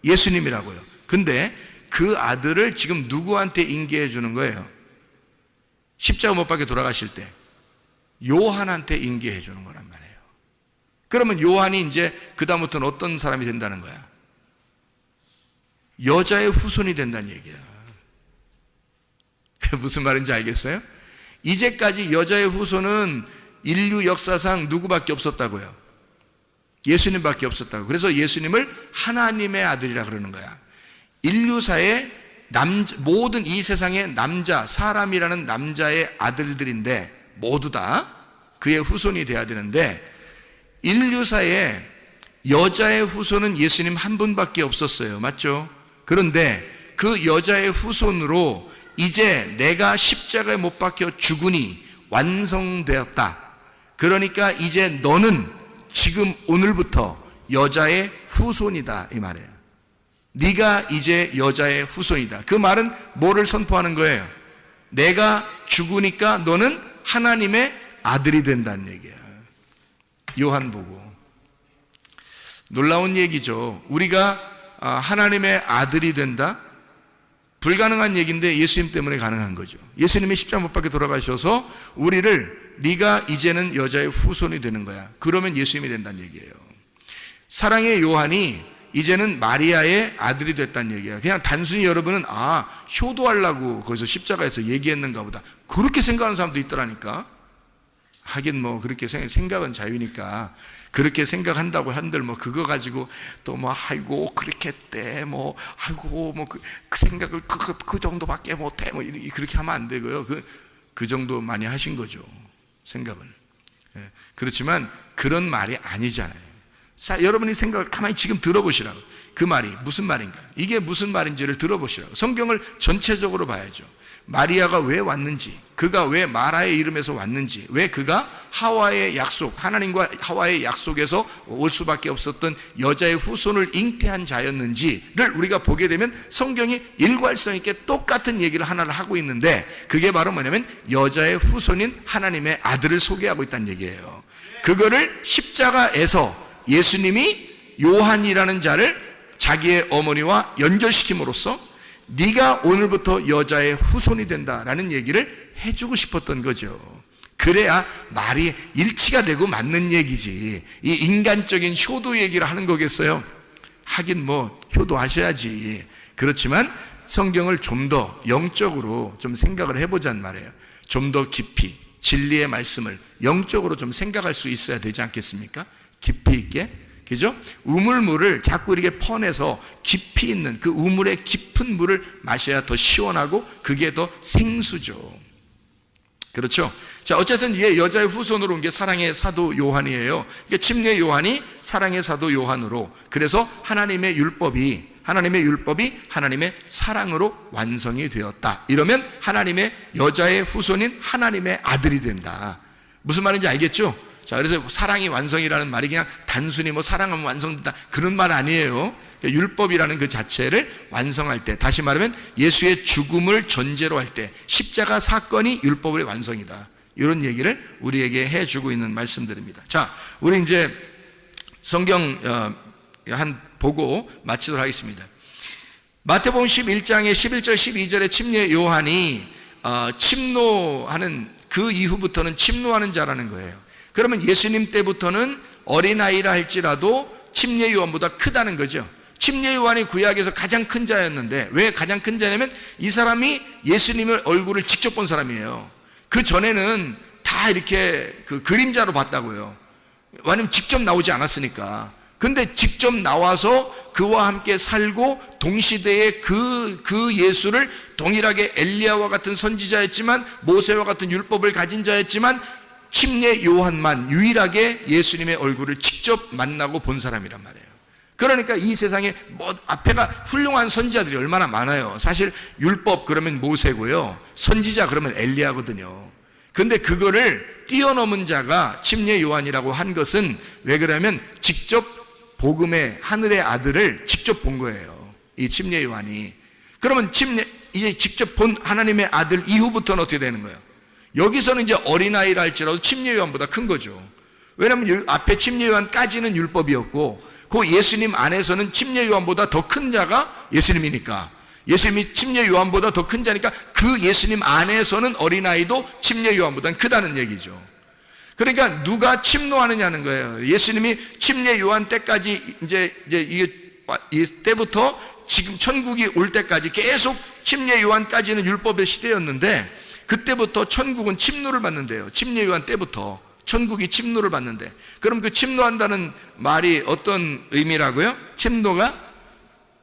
예수님이라고요. 근데 그 아들을 지금 누구한테 인계해 주는 거예요? 십자가 못 박혀 돌아가실 때 요한한테 인계해 주는 거란 말이에요. 그러면 요한이 이제 그다음부터는 어떤 사람이 된다는 거야? 여자의 후손이 된다는 얘기야. 무슨 말인지 알겠어요? 이제까지 여자의 후손은 인류 역사상 누구밖에 없었다고요? 예수님밖에 없었다고. 그래서 예수님을 하나님의 아들이라 그러는 거야. 인류사의 모든 이 세상의 사람이라는 남자의 아들들인데 모두 다 그의 후손이 돼야 되는데, 인류사에 여자의 후손은 예수님 한 분밖에 없었어요. 맞죠? 그런데 그 여자의 후손으로 이제 내가 십자가에 못 박혀 죽으니 완성되었다. 그러니까 이제 너는 지금 오늘부터 여자의 후손이다 이 말이에요. 네가 이제 여자의 후손이다. 그 말은 뭐를 선포하는 거예요? 내가 죽으니까 너는 하나님의 아들이 된다는 얘기야. 요한복음. 놀라운 얘기죠. 우리가 하나님의 아들이 된다? 불가능한 얘기인데 예수님 때문에 가능한 거죠. 예수님이 십자가 못 박혀 돌아가셔서 우리를 네가 이제는 여자의 후손이 되는 거야. 그러면 예수님이 된다는 얘기예요. 사랑의 요한이 이제는 마리아의 아들이 됐다는 얘기야. 그냥 단순히 여러분은 효도하려고 거기서 십자가에서 얘기했는가 보다 그렇게 생각하는 사람도 있더라니까. 하긴 뭐 그렇게 생각은 자유니까 그렇게 생각한다고 한들 뭐 그거 가지고 또 뭐 아이고 그렇게 했대 뭐 아이고 뭐 그 생각을 그 정도밖에 못해 뭐 그렇게 하면 안 되고요. 그 정도 많이 하신 거죠. 생각을. 그렇지만 그런 말이 아니잖아요. 여러분이 생각을 가만히 지금 들어보시라고. 그 말이 무슨 말인가? 이게 무슨 말인지를 들어보시라고. 성경을 전체적으로 봐야죠. 마리아가 왜 왔는지, 그가 왜 마라의 이름에서 왔는지, 왜 그가 하와의 약속, 하나님과 하와의 약속에서 올 수밖에 없었던 여자의 후손을 잉태한 자였는지를 우리가 보게 되면 성경이 일괄성 있게 똑같은 얘기를 하나를 하고 있는데 그게 바로 뭐냐면 여자의 후손인 하나님의 아들을 소개하고 있다는 얘기예요. 그거를 십자가에서 예수님이 요한이라는 자를 자기의 어머니와 연결시킴으로써 네가 오늘부터 여자의 후손이 된다라는 얘기를 해주고 싶었던 거죠. 그래야 말이 일치가 되고 맞는 얘기지. 이 인간적인 효도 얘기를 하는 거겠어요? 하긴 뭐 효도하셔야지. 그렇지만 성경을 좀 더 영적으로 좀 생각을 해보자는 말이에요. 좀 더 깊이 진리의 말씀을 영적으로 좀 생각할 수 있어야 되지 않겠습니까? 깊이 있게. 그죠? 우물물을 자꾸 이렇게 퍼내서 깊이 있는 그 우물의 깊은 물을 마셔야 더 시원하고 그게 더 생수죠. 그렇죠? 자, 어쨌든 이게 여자의 후손으로 온 게 사랑의 사도 요한이에요. 그러니까 침례 요한이 사랑의 사도 요한으로, 그래서 하나님의 율법이 하나님의 사랑으로 완성이 되었다. 이러면 하나님의 여자의 후손인 하나님의 아들이 된다. 무슨 말인지 알겠죠? 자, 그래서 사랑이 완성이라는 말이 그냥 단순히 뭐 사랑하면 완성된다 그런 말 아니에요. 율법이라는 그 자체를 완성할 때, 다시 말하면 예수의 죽음을 전제로 할 때 십자가 사건이 율법의 완성이다. 이런 얘기를 우리에게 해주고 있는 말씀들입니다. 자, 우리 이제 성경 한 보고 마치도록 하겠습니다. 마태복음 11장의 11절 12절에 침례 요한이 침노하는 그 이후부터는 침노하는 자라는 거예요. 그러면 예수님 때부터는 어린아이라 할지라도 침례 요한보다 크다는 거죠. 침례 요한이 구약에서 가장 큰 자였는데, 왜 가장 큰 자냐면 이 사람이 예수님의 얼굴을 직접 본 사람이에요. 그 전에는 다 이렇게 그 그림자로 봤다고요. 왜냐면 직접 나오지 않았으니까. 근데 직접 나와서 그와 함께 살고 동시대에 그 예수를 동일하게 엘리야와 같은 선지자였지만 모세와 같은 율법을 가진 자였지만 침례 요한만 유일하게 예수님의 얼굴을 직접 만나고 본 사람이란 말이에요. 그러니까 이 세상에 뭐 앞에가 훌륭한 선지자들이 얼마나 많아요. 사실 율법 그러면 모세고요, 선지자 그러면 엘리야거든요. 근데 그거를 뛰어넘은 자가 침례 요한이라고 한 것은 왜 그러냐면 직접 복음의 하늘의 아들을 직접 본 거예요, 이 침례 요한이. 그러면 이제 직접 본 하나님의 아들 이후부터는 어떻게 되는 거예요? 여기서는 이제 어린아이라 할지라도 침례 요한보다 큰 거죠. 왜냐하면 앞에 침례 요한까지는 율법이었고 그 예수님 안에서는 침례 요한보다 더 큰 자가 예수님이니까, 예수님이 침례 요한보다 더 큰 자니까 그 예수님 안에서는 어린아이도 침례 요한보다는 크다는 얘기죠. 그러니까 누가 침노하느냐는 거예요. 예수님이 침례 요한 때까지 이제 이 때부터 지금 천국이 올 때까지 계속 침례 요한까지는 율법의 시대였는데 그때부터 천국은 침노를 받는데요. 침례 요한 때부터 천국이 침노를 받는데, 그럼 그 침노한다는 말이 어떤 의미라고요? 침노가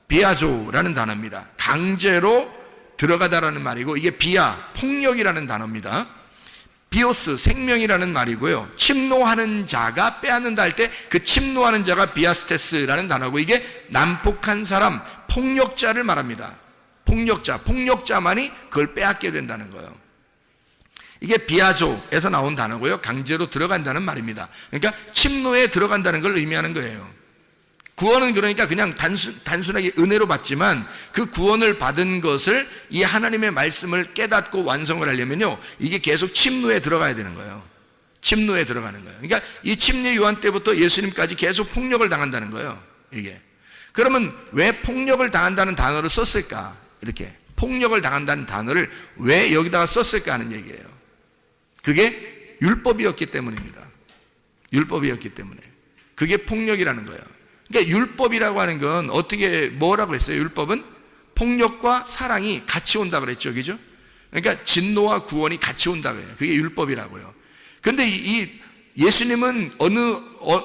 비아조라는 단어입니다. 강제로 들어가다라는 말이고, 이게 비아, 폭력이라는 단어입니다. 비오스, 생명이라는 말이고요. 침노하는 자가 빼앗는다 할 때 그 침노하는 자가 비아스테스라는 단어고, 이게 난폭한 사람, 폭력자를 말합니다. 폭력자만이 그걸 빼앗게 된다는 거예요. 이게 비아조에서 나온 단어고요. 강제로 들어간다는 말입니다. 그러니까 침노에 들어간다는 걸 의미하는 거예요. 구원은 그러니까 그냥 단순하게 은혜로 받지만 그 구원을 받은 것을 이 하나님의 말씀을 깨닫고 완성을 하려면요, 이게 계속 침노에 들어가야 되는 거예요. 침노에 들어가는 거예요. 그러니까 이 침례 요한 때부터 예수님까지 계속 폭력을 당한다는 거예요. 이게. 그러면 왜 폭력을 당한다는 단어를 썼을까? 이렇게 폭력을 당한다는 단어를 왜 여기다가 썼을까 하는 얘기예요. 그게 율법이었기 때문입니다. 율법이었기 때문에. 그게 폭력이라는 거예요. 그러니까 율법이라고 하는 건 어떻게 뭐라고 했어요? 율법은 폭력과 사랑이 같이 온다 그랬죠, 그죠? 그러니까 진노와 구원이 같이 온다 그래요. 그게 율법이라고요. 그런데 이 예수님은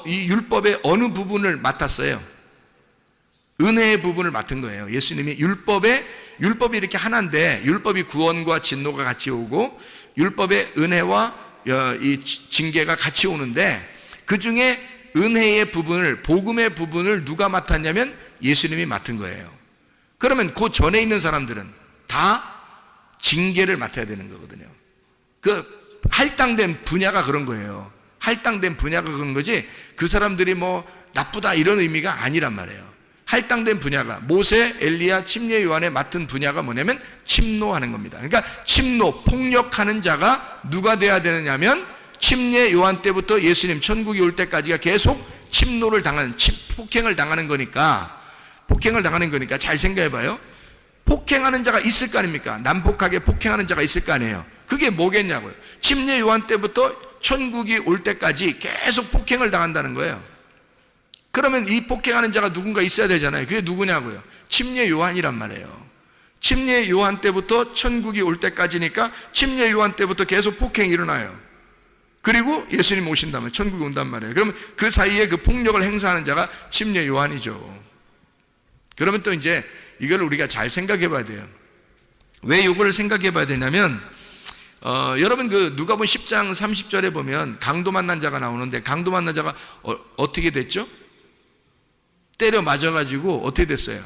이 율법의 어느 부분을 맡았어요? 은혜의 부분을 맡은 거예요. 예수님이 율법이 이렇게 하나인데, 율법이 구원과 진노가 같이 오고 율법의 은혜와 이 징계가 같이 오는데, 그 중에 은혜의 부분을, 복음의 부분을 누가 맡았냐면 예수님이 맡은 거예요. 그러면 그 전에 있는 사람들은 다 징계를 맡아야 되는 거거든요. 그 할당된 분야가 그런 거예요. 할당된 분야가 그런 거지, 그 사람들이 뭐 나쁘다 이런 의미가 아니란 말이에요. 할당된 분야가 모세, 엘리야, 침례 요한에 맡은 분야가 뭐냐면 침노하는 겁니다. 그러니까 침노, 폭력하는 자가 누가 돼야 되느냐면 침례 요한 때부터 예수님 천국이 올 때까지가 계속 침노를 당하는, 폭행을 당하는 거니까 잘 생각해 봐요. 폭행하는 자가 있을 거 아닙니까? 난폭하게 폭행하는 자가 있을 거 아니에요. 그게 뭐겠냐고요. 침례 요한 때부터 천국이 올 때까지 계속 폭행을 당한다는 거예요. 그러면 이 폭행하는 자가 누군가 있어야 되잖아요. 그게 누구냐고요. 침례 요한이란 말이에요. 침례 요한 때부터 천국이 올 때까지니까 침례 요한 때부터 계속 폭행이 일어나요. 그리고 예수님 오신다면 천국이 온단 말이에요. 그러면 그 사이에 그 폭력을 행사하는 자가 침례 요한이죠. 그러면 또 이제 이걸 우리가 잘 생각해 봐야 돼요. 왜 이거를 생각해 봐야 되냐면, 여러분 그 누가복음 10장 30절에 보면 강도 만난 자가 나오는데, 강도 만난 자가 어떻게 됐죠? 때려 맞아가지고 어떻게 됐어요?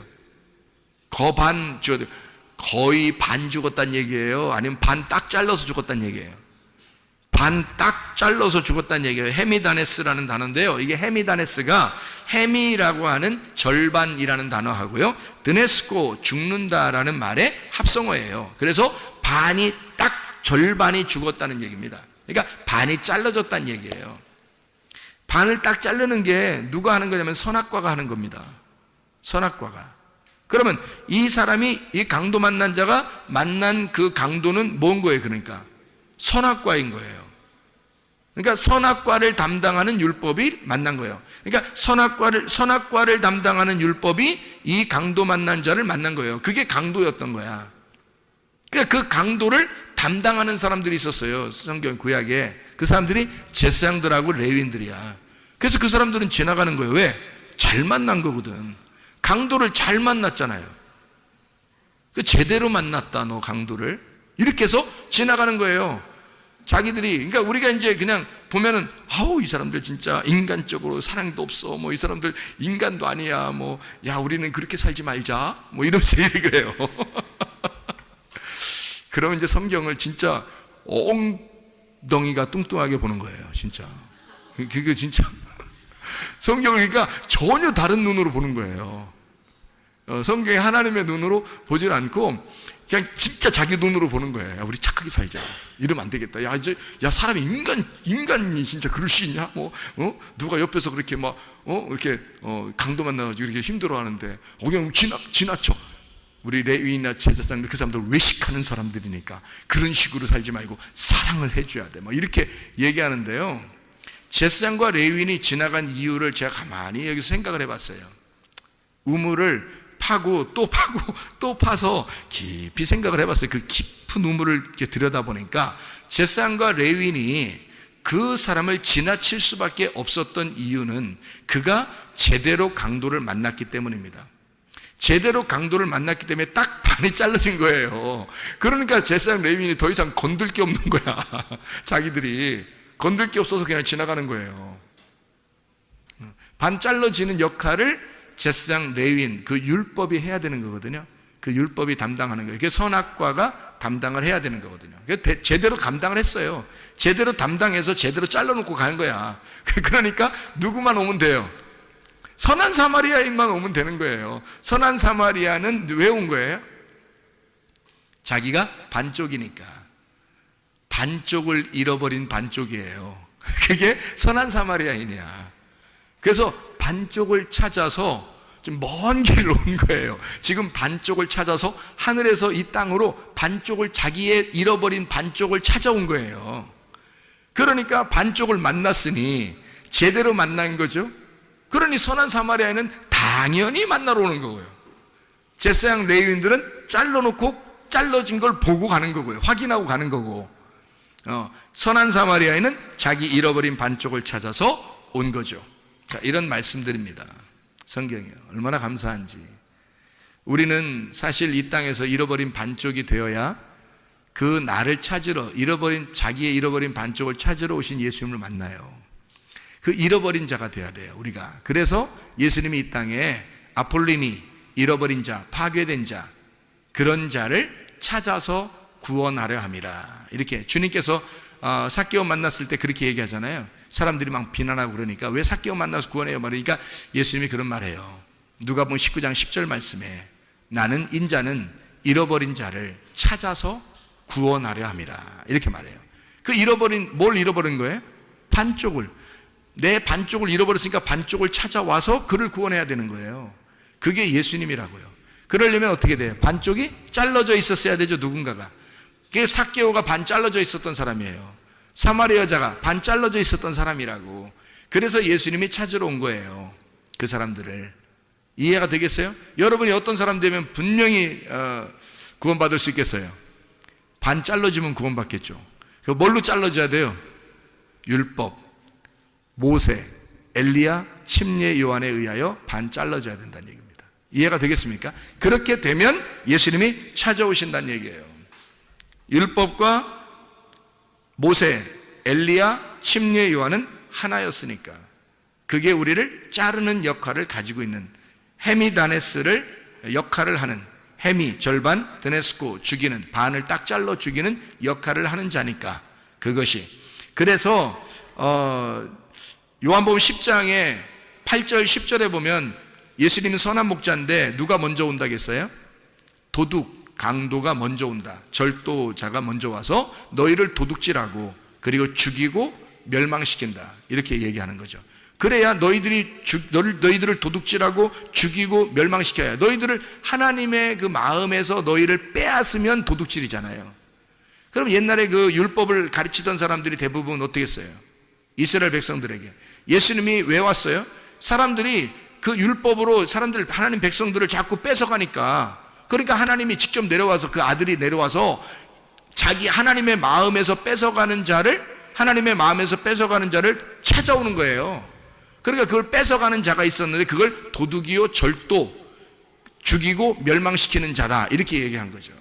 거의 반 죽었다는 얘기예요? 아니면 반 딱 잘라서 죽었다는 얘기예요? 반 딱 잘라서 죽었다는 얘기예요. 헤미다네스라는 단어인데요, 이게 헤미다네스가 헤미라고 하는 절반이라는 단어하고요, 드네스코 죽는다라는 말의 합성어예요. 그래서 반이 딱 절반이 죽었다는 얘기입니다. 그러니까 반이 잘라졌다는 얘기예요. 반을 딱 자르는 게 누가 하는 거냐면 선악과가 하는 겁니다. 선악과가. 그러면 이 사람이, 이 강도 만난 자가 만난 그 강도는 뭔 거예요? 그러니까 선악과인 거예요. 그러니까 선악과를 담당하는 율법이 만난 거예요. 그러니까 선악과를 담당하는 율법이 이 강도 만난 자를 만난 거예요. 그게 강도였던 거야. 그러니까 그 강도를 담당하는 사람들이 있었어요. 성경 구약에. 그 사람들이 제사장들하고 레위인들이야. 그래서 그 사람들은 지나가는 거예요. 왜? 잘 만난 거거든. 강도를 잘 만났잖아요. 그 제대로 만났다, 너 강도를. 이렇게 해서 지나가는 거예요. 자기들이. 그러니까 우리가 이제 그냥 보면은, 아우 이 사람들 진짜 인간적으로 사랑도 없어, 뭐 이 사람들 인간도 아니야, 뭐 야 우리는 그렇게 살지 말자, 뭐 이러면서 얘기를 해요. 그러면 이제 성경을 진짜 엉덩이가 뚱뚱하게 보는 거예요, 진짜. 그게 진짜 성경을 그러니까 전혀 다른 눈으로 보는 거예요. 성경이 하나님의 눈으로 보질 않고 그냥 진짜 자기 눈으로 보는 거예요. 야, 우리 착하게 살자. 이러면 안 되겠다. 야, 사람이 인간이 진짜 그럴 수 있냐? 누가 옆에서 그렇게 이렇게, 강도 만나가지고 이렇게 힘들어 하는데, 그냥 지나쳐. 우리 레위나 제사장들, 그 사람들 외식하는 사람들이니까 그런 식으로 살지 말고 사랑을 해줘야 돼. 이렇게 얘기하는데요. 제사장과 레위인이 지나간 이유를 제가 가만히 여기서 생각을 해봤어요. 우물을 파고 또 파고 또 파서 깊이 생각을 해봤어요. 그 깊은 우물을 이렇게 들여다보니까 제사장과 레위인이 그 사람을 지나칠 수밖에 없었던 이유는 그가 제대로 강도를 만났기 때문입니다. 제대로 강도를 만났기 때문에 딱 반이 잘라진 거예요. 그러니까 제사장 레위인이 더 이상 건들 게 없는 거야. 자기들이 건들 게 없어서 그냥 지나가는 거예요. 반 잘라지는 역할을 제사장 레위인, 그 율법이 해야 되는 거거든요. 그 율법이 담당하는 거예요. 그게 선악과가 담당을 해야 되는 거거든요. 제대로 감당을 했어요. 제대로 담당해서 제대로 잘라놓고 가는 거야. 그러니까 누구만 오면 돼요? 선한 사마리아인만 오면 되는 거예요. 선한 사마리아는 왜 온 거예요? 자기가 반쪽이니까. 반쪽을 잃어버린 반쪽이에요. 그게 선한 사마리아인이야. 그래서 반쪽을 찾아서 좀 먼 길을 온 거예요. 지금 반쪽을 찾아서 하늘에서 이 땅으로 반쪽을, 자기의 잃어버린 반쪽을 찾아온 거예요. 그러니까 반쪽을 만났으니 제대로 만난 거죠. 그러니 선한 사마리아인은 당연히 만나러 오는 거고요. 제사장 레위인들은 잘라놓고 잘라진 걸 보고 가는 거고요. 확인하고 가는 거고, 선한 사마리아인은 자기 잃어버린 반쪽을 찾아서 온 거죠. 자, 이런 말씀드립니다. 성경이요. 얼마나 감사한지. 우리는 사실 이 땅에서 잃어버린 반쪽이 되어야 그 나를 찾으러, 자기의 잃어버린 반쪽을 찾으러 오신 예수님을 만나요. 그 잃어버린 자가 되어야 돼요, 우리가. 그래서 예수님이 이 땅에 아폴림이 잃어버린 자, 파괴된 자, 그런 자를 찾아서 구원하려 함이라. 이렇게 주님께서 삭개오 만났을 때 그렇게 얘기하잖아요. 사람들이 막 비난하고 그러니까 왜 삭개오 만나서 구원해요? 말이니까 예수님이 그런 말해요. 누가복음 19장 10절 말씀에 나는 인자는 잃어버린 자를 찾아서 구원하려 함이라. 이렇게 말해요. 뭘 잃어버린 거예요? 반쪽을. 내 반쪽을 잃어버렸으니까 반쪽을 찾아와서 그를 구원해야 되는 거예요. 그게 예수님이라고요. 그러려면 어떻게 돼요? 반쪽이 잘라져 있었어야 되죠, 누군가가. 그게 삭개오가 반 잘라져 있었던 사람이에요. 사마리아 여자가 반 잘라져 있었던 사람이라고. 그래서 예수님이 찾으러 온 거예요, 그 사람들을. 이해가 되겠어요? 여러분이 어떤 사람 되면 분명히 구원받을 수 있겠어요? 반 잘라지면 구원받겠죠. 뭘로 잘라져야 돼요? 율법, 모세, 엘리야, 침례 요한에 의하여 반 잘라져야 된다는 얘기입니다. 이해가 되겠습니까? 그렇게 되면 예수님이 찾아오신다는 얘기예요. 율법과 모세, 엘리야, 침례 요한은 하나였으니까 그게 우리를 자르는 역할을 가지고 있는, 헤미다네스를 역할을 하는, 헤미 절반, 드네스코 죽이는, 반을 딱 잘라 죽이는 역할을 하는 자니까 그것이. 그래서 요한복음 10장에 8절 10절에 보면 예수님은 선한 목자인데 누가 먼저 온다겠어요? 도둑, 강도가 먼저 온다. 절도자가 먼저 와서 너희를 도둑질하고 그리고 죽이고 멸망시킨다. 이렇게 얘기하는 거죠. 그래야 너희들을 도둑질하고 죽이고 멸망시켜야, 너희들을 하나님의 그 마음에서 너희를 빼앗으면 도둑질이잖아요. 그럼 옛날에 그 율법을 가르치던 사람들이 대부분 어떻게 했어요? 이스라엘 백성들에게. 예수님이 왜 왔어요? 사람들이 그 율법으로 하나님 백성들을 자꾸 뺏어가니까, 그러니까 하나님이 직접 내려와서, 그 아들이 내려와서 자기 하나님의 마음에서 뺏어가는 자를 찾아오는 거예요. 그러니까 그걸 뺏어가는 자가 있었는데 그걸 도둑이요, 절도, 죽이고 멸망시키는 자다, 이렇게 얘기한 거죠.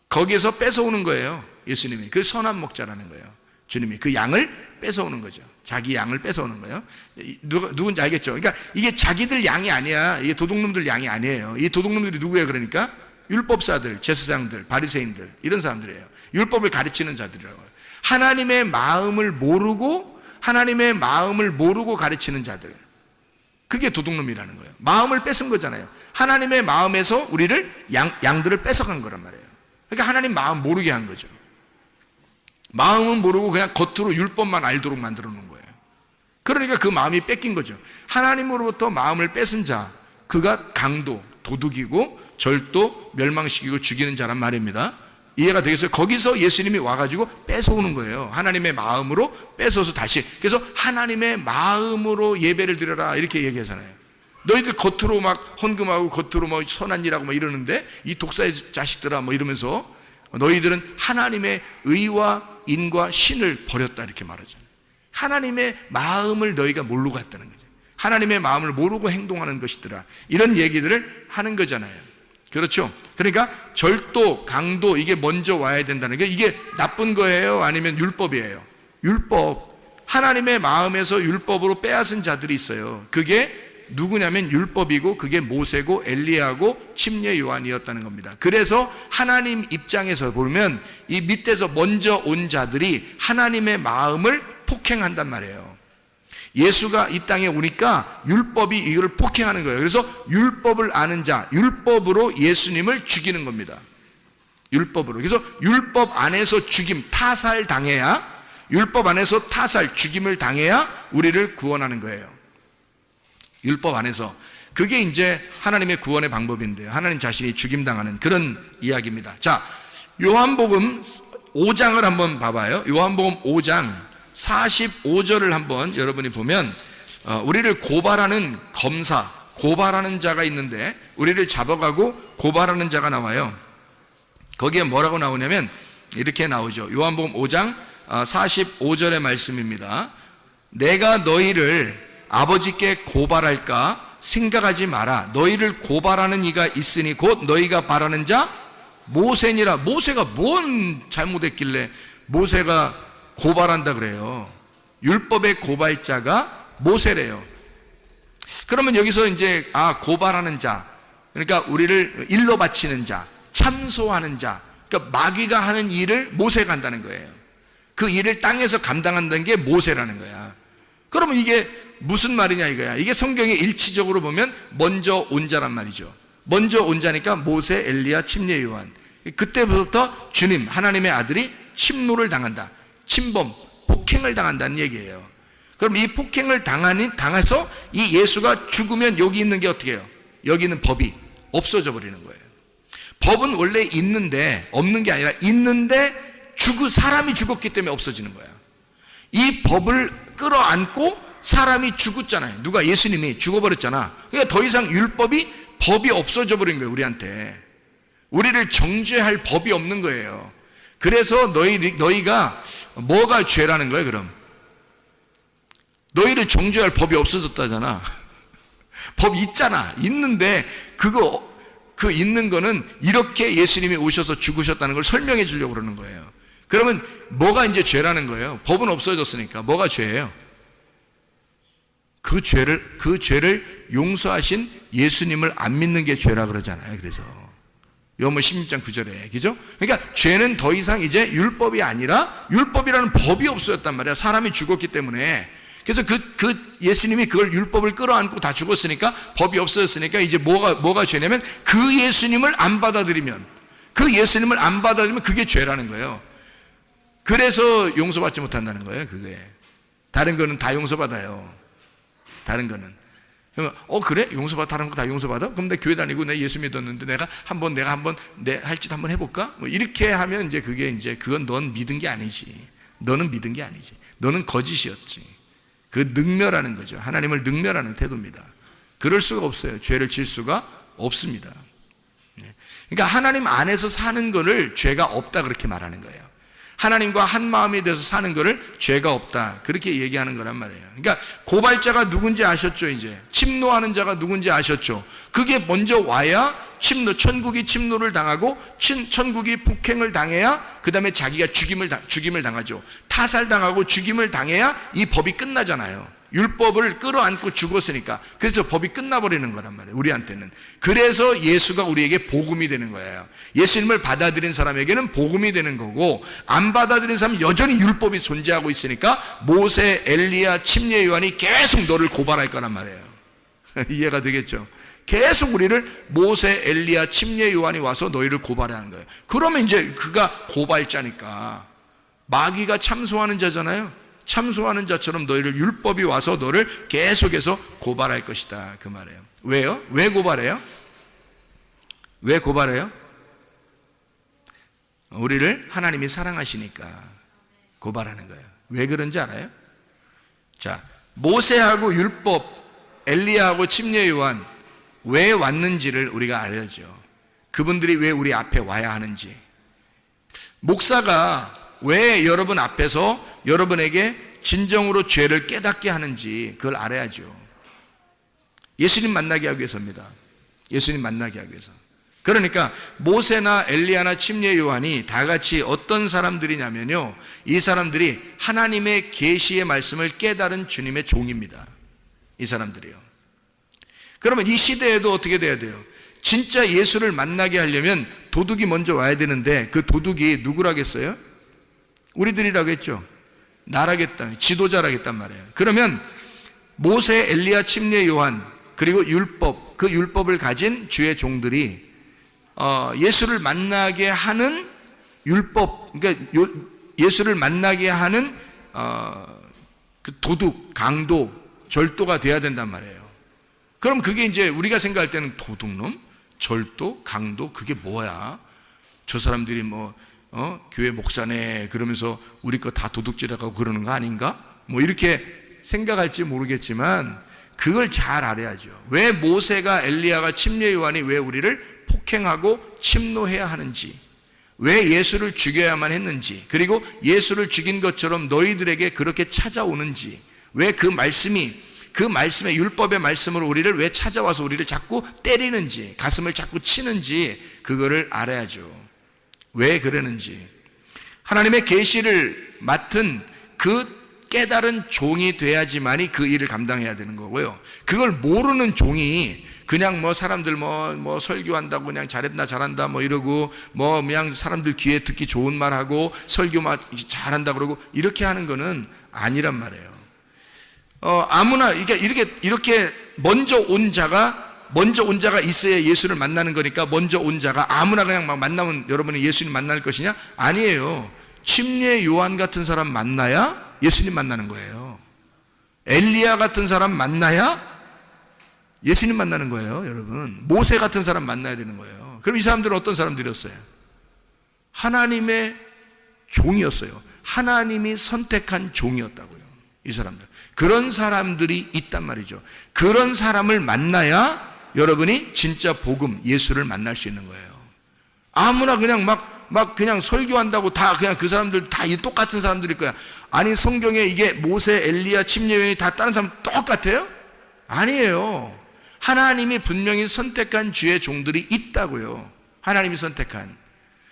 거기에서 뺏어오는 거예요, 예수님이. 그 선한 목자라는 거예요. 주님이 그 양을 뺏어오는 거죠. 자기 양을 뺏어오는 거예요. 누군지 알겠죠? 그러니까 이게 자기들 양이 아니야. 이게 도둑놈들 양이 아니에요. 이 도둑놈들이 누구예요? 그러니까 율법사들, 제사장들, 바리새인들, 이런 사람들이에요. 율법을 가르치는 자들이라고요. 하나님의 마음을 모르고 가르치는 자들, 그게 도둑놈이라는 거예요. 마음을 뺏은 거잖아요. 하나님의 마음에서 우리를 양들을 뺏어간 거란 말이에요. 그러니까 하나님 마음 모르게 한 거죠. 마음은 모르고 그냥 겉으로 율법만 알도록 만들어 놓은 거예요. 그러니까 그 마음이 뺏긴 거죠. 하나님으로부터 마음을 뺏은 자, 그가 강도, 도둑이고 절도, 멸망시키고 죽이는 자란 말입니다. 이해가 되겠어요? 거기서 예수님이 와가지고 뺏어오는 거예요. 하나님의 마음으로 뺏어서 다시. 그래서 하나님의 마음으로 예배를 드려라, 이렇게 얘기하잖아요. 너희들 겉으로 막 헌금하고 겉으로 뭐 선한 일하고 막 이러는데 이 독사의 자식들아 뭐 이러면서 너희들은 하나님의 의와 인과 신을 버렸다, 이렇게 말하잖아요. 하나님의 마음을 너희가 모르고 갔다는 거죠. 하나님의 마음을 모르고 행동하는 것이더라, 이런 얘기들을 하는 거잖아요. 그렇죠? 그러니까 절도, 강도, 이게 먼저 와야 된다는 게, 이게 나쁜 거예요? 아니면 율법이에요? 율법. 하나님의 마음에서 율법으로 빼앗은 자들이 있어요. 그게 누구냐면 율법이고, 그게 모세고 엘리야고 침례 요한이었다는 겁니다. 그래서 하나님 입장에서 보면 이 밑에서 먼저 온 자들이 하나님의 마음을 폭행한단 말이에요. 예수가 이 땅에 오니까 율법이 이거를 폭행하는 거예요. 그래서 율법을 아는 자, 율법으로 예수님을 죽이는 겁니다. 율법으로. 그래서 율법 안에서 죽임, 타살 당해야, 율법 안에서 타살, 죽임을 당해야 우리를 구원하는 거예요. 율법 안에서. 그게 이제 하나님의 구원의 방법인데요. 하나님 자신이 죽임당하는 그런 이야기입니다. 자, 요한복음 5장을 한번 봐봐요. 요한복음 5장 45절을 한번 여러분이 보면 우리를 고발하는 검사, 고발하는 자가 있는데 우리를 잡아가고 고발하는 자가 나와요. 거기에 뭐라고 나오냐면 이렇게 나오죠. 요한복음 5장 45절의 말씀입니다. 내가 너희를 아버지께 고발할까 생각하지 마라. 너희를 고발하는 이가 있으니 곧 너희가 바라는 자 모세니라. 모세가 뭔 잘못했길래 모세가 고발한다 그래요. 율법의 고발자가 모세래요. 그러면 여기서 이제 고발하는 자, 그러니까 우리를 일로 바치는 자, 참소하는 자, 그러니까 마귀가 하는 일을 모세가 한다는 거예요. 그 일을 땅에서 감당한다는 게 모세라는 거야. 그러면 이게 무슨 말이냐 이거야. 이게 성경에 일치적으로 보면 먼저 온 자란 말이죠. 먼저 온 자니까 모세, 엘리야, 침례 요한. 그때부터 주님, 하나님의 아들이 침노를 당한다. 침범, 폭행을 당한다는 얘기예요. 그럼 이 폭행을 당해서 이 예수가 죽으면 여기 있는 게 어떻게 해요? 여기 있는 법이 없어져 버리는 거예요. 법은 원래 있는데, 없는 게 아니라 있는데 사람이 죽었기 때문에 없어지는 거야. 이 법을 끌어안고 사람이 죽었잖아요. 누가? 예수님이 죽어버렸잖아. 그러니까 더 이상 법이 없어져 버린 거예요. 우리한테. 우리를 정죄할 법이 없는 거예요. 그래서 너희가 뭐가 죄라는 거예요? 그럼 너희를 정죄할 법이 없어졌다잖아. 법 있잖아. 있는데 그 있는 거는 이렇게 예수님이 오셔서 죽으셨다는 걸 설명해 주려고 그러는 거예요. 그러면 뭐가 이제 죄라는 거예요? 법은 없어졌으니까 뭐가 죄예요? 그 죄를 용서하신 예수님을 안 믿는 게 죄라 그러잖아요. 그래서 요한복음 16장 9절에, 그죠? 그러니까 죄는 더 이상 이제 율법이 아니라 율법이라는 법이 없어졌단 말이야. 사람이 죽었기 때문에. 그래서 예수님이 그걸 율법을 끌어안고 다 죽었으니까, 법이 없어졌으니까 이제 뭐가 죄냐면 그 예수님을 안 받아들이면 그게 죄라는 거예요. 그래서 용서받지 못한다는 거예요. 그게. 다른 거는 다 용서받아요. 다른 거는. 그러면 그래? 다른 거 다 용서받아? 그럼 내 교회 다니고 내 예수 믿었는데 내가 한번 내 할 짓 한번 해볼까? 뭐 이렇게 하면 이제 그건 넌 믿은 게 아니지. 너는 믿은 게 아니지. 너는 거짓이었지. 그 능멸하는 거죠. 하나님을 능멸하는 태도입니다. 그럴 수가 없어요. 죄를 질 수가 없습니다. 그러니까 하나님 안에서 사는 거를 죄가 없다 그렇게 말하는 거예요. 하나님과 한 마음이 돼서 사는 거를 죄가 없다 그렇게 얘기하는 거란 말이에요. 그러니까 고발자가 누군지 아셨죠? 이제 침노하는 자가 누군지 아셨죠? 그게 먼저 와야 천국이 침노를 당하고 천국이 폭행을 당해야 그 다음에 자기가 죽임을 당하죠. 타살당하고 죽임을 당해야 이 법이 끝나잖아요. 율법을 끌어안고 죽었으니까. 그래서 법이 끝나버리는 거란 말이에요. 우리한테는. 그래서 예수가 우리에게 복음이 되는 거예요. 예수님을 받아들인 사람에게는 복음이 되는 거고, 안 받아들인 사람은 여전히 율법이 존재하고 있으니까 모세, 엘리야, 침례 요한이 계속 너를 고발할 거란 말이에요. 이해가 되겠죠? 계속 우리를 모세, 엘리야, 침례 요한이 와서 너희를 고발하는 거예요. 그러면 이제 그가 고발자니까 마귀가 참소하는 자잖아요. 참소하는 자처럼 너희를 율법이 와서 너를 계속해서 고발할 것이다 그 말이에요. 왜요? 왜 고발해요? 왜 고발해요? 우리를 하나님이 사랑하시니까 고발하는 거예요. 왜 그런지 알아요? 자, 모세하고 율법, 엘리야하고 침례 요한 왜 왔는지를 우리가 알아야죠. 그분들이 왜 우리 앞에 와야 하는지. 목사가 왜 여러분 앞에서 여러분에게 진정으로 죄를 깨닫게 하는지 그걸 알아야죠. 예수님 만나게 하기 위해서입니다. 예수님 만나게 하기 위해서. 그러니까 모세나 엘리야나 침례 요한이 다 같이 어떤 사람들이냐면요, 이 사람들이 하나님의 계시의 말씀을 깨달은 주님의 종입니다. 이 사람들이요. 그러면 이 시대에도 어떻게 돼야 돼요? 진짜 예수를 만나게 하려면 도둑이 먼저 와야 되는데 그 도둑이 누구라겠어요? 우리들이라고 했죠. 나라겠다, 지도자라겠단 말이에요. 그러면 모세, 엘리야, 침례 요한, 그리고 율법, 그 율법을 가진 주의 종들이 예수를 만나게 하는 율법, 그러니까 예수를 만나게 하는 그 도둑, 강도, 절도가 돼야 된단 말이에요. 그럼 그게 이제 우리가 생각할 때는 도둑놈, 절도, 강도, 그게 뭐야? 저 사람들이 교회 목사네 그러면서 우리 거 다 도둑질하고 그러는 거 아닌가? 뭐 이렇게 생각할지 모르겠지만 그걸 잘 알아야죠. 왜 모세가, 엘리야가, 침례 요한이 왜 우리를 폭행하고 침노해야 하는지, 왜 예수를 죽여야만 했는지, 그리고 예수를 죽인 것처럼 너희들에게 그렇게 찾아오는지, 왜 그 말씀의 율법의 말씀으로 우리를 왜 찾아와서 우리를 자꾸 때리는지, 가슴을 자꾸 치는지, 그거를 알아야죠. 왜 그러는지. 하나님의 계시를 맡은 그 깨달은 종이 돼야지만이 그 일을 감당해야 되는 거고요. 그걸 모르는 종이 그냥 사람들 설교한다고 그냥 잘한다 이러고 그냥 사람들 귀에 듣기 좋은 말 하고 설교 잘한다 그러고 이렇게 하는 거는 아니란 말이에요. 아무나 이렇게 먼저 온 자가 있어야 예수를 만나는 거니까 먼저 온 자가 아무나 그냥 만나면 여러분이 예수님 만날 것이냐? 아니에요. 침례 요한 같은 사람 만나야 예수님 만나는 거예요. 엘리야 같은 사람 만나야 예수님 만나는 거예요, 여러분. 모세 같은 사람 만나야 되는 거예요. 그럼 이 사람들은 어떤 사람들이었어요? 하나님의 종이었어요. 하나님이 선택한 종이었다고요, 이 사람들. 그런 사람들이 있단 말이죠. 그런 사람을 만나야 여러분이 진짜 복음, 예수를 만날 수 있는 거예요. 아무나 그냥 그냥 설교한다고 다 그냥 그 사람들 다 똑같은 사람들일 거야. 아니, 성경에 이게 모세, 엘리야, 침례요한이 다 다른 사람 똑같아요? 아니에요. 하나님이 분명히 선택한 주의 종들이 있다고요. 하나님이 선택한,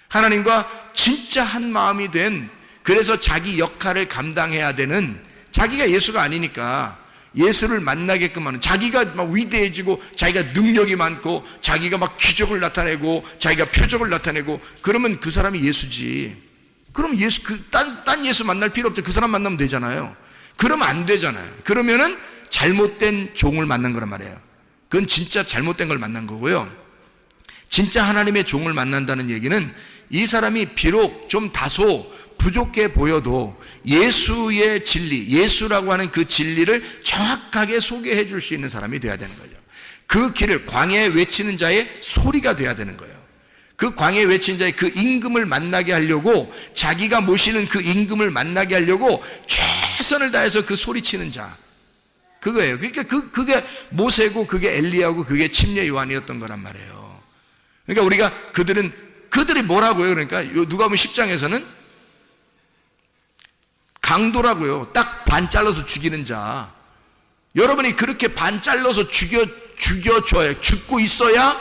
하나님과 진짜 한 마음이 된, 그래서 자기 역할을 감당해야 되는, 자기가 예수가 아니니까 예수를 만나게끔 하는, 자기가 위대해지고 자기가 능력이 많고 자기가 기적을 나타내고 자기가 표적을 나타내고 그러면 그 사람이 예수지. 그럼 예수, 딴 예수 만날 필요 없죠. 그 사람 만나면 되잖아요. 그러면 안 되잖아요. 그러면은 잘못된 종을 만난 거란 말이에요. 그건 진짜 잘못된 걸 만난 거고요. 진짜 하나님의 종을 만난다는 얘기는 이 사람이 비록 좀 다소 부족해 보여도 예수의 진리, 예수라고 하는 그 진리를 정확하게 소개해 줄 수 있는 사람이 돼야 되는 거죠. 그 길을, 광야에 외치는 자의 소리가 돼야 되는 거예요. 그 광야에 외치는 자의 그 임금을 만나게 하려고, 자기가 모시는 그 임금을 만나게 하려고 최선을 다해서 그 소리치는 자, 그거예요. 그러니까 그게 모세고 그게 엘리야고 그게 침례 요한이었던 거란 말이에요. 그러니까 우리가 그들이 뭐라고요? 그러니까 누가복음 10장에서는 강도라고요. 딱 반 잘라서 죽이는 자. 여러분이 그렇게 반 잘라서 죽여줘야, 죽고 있어야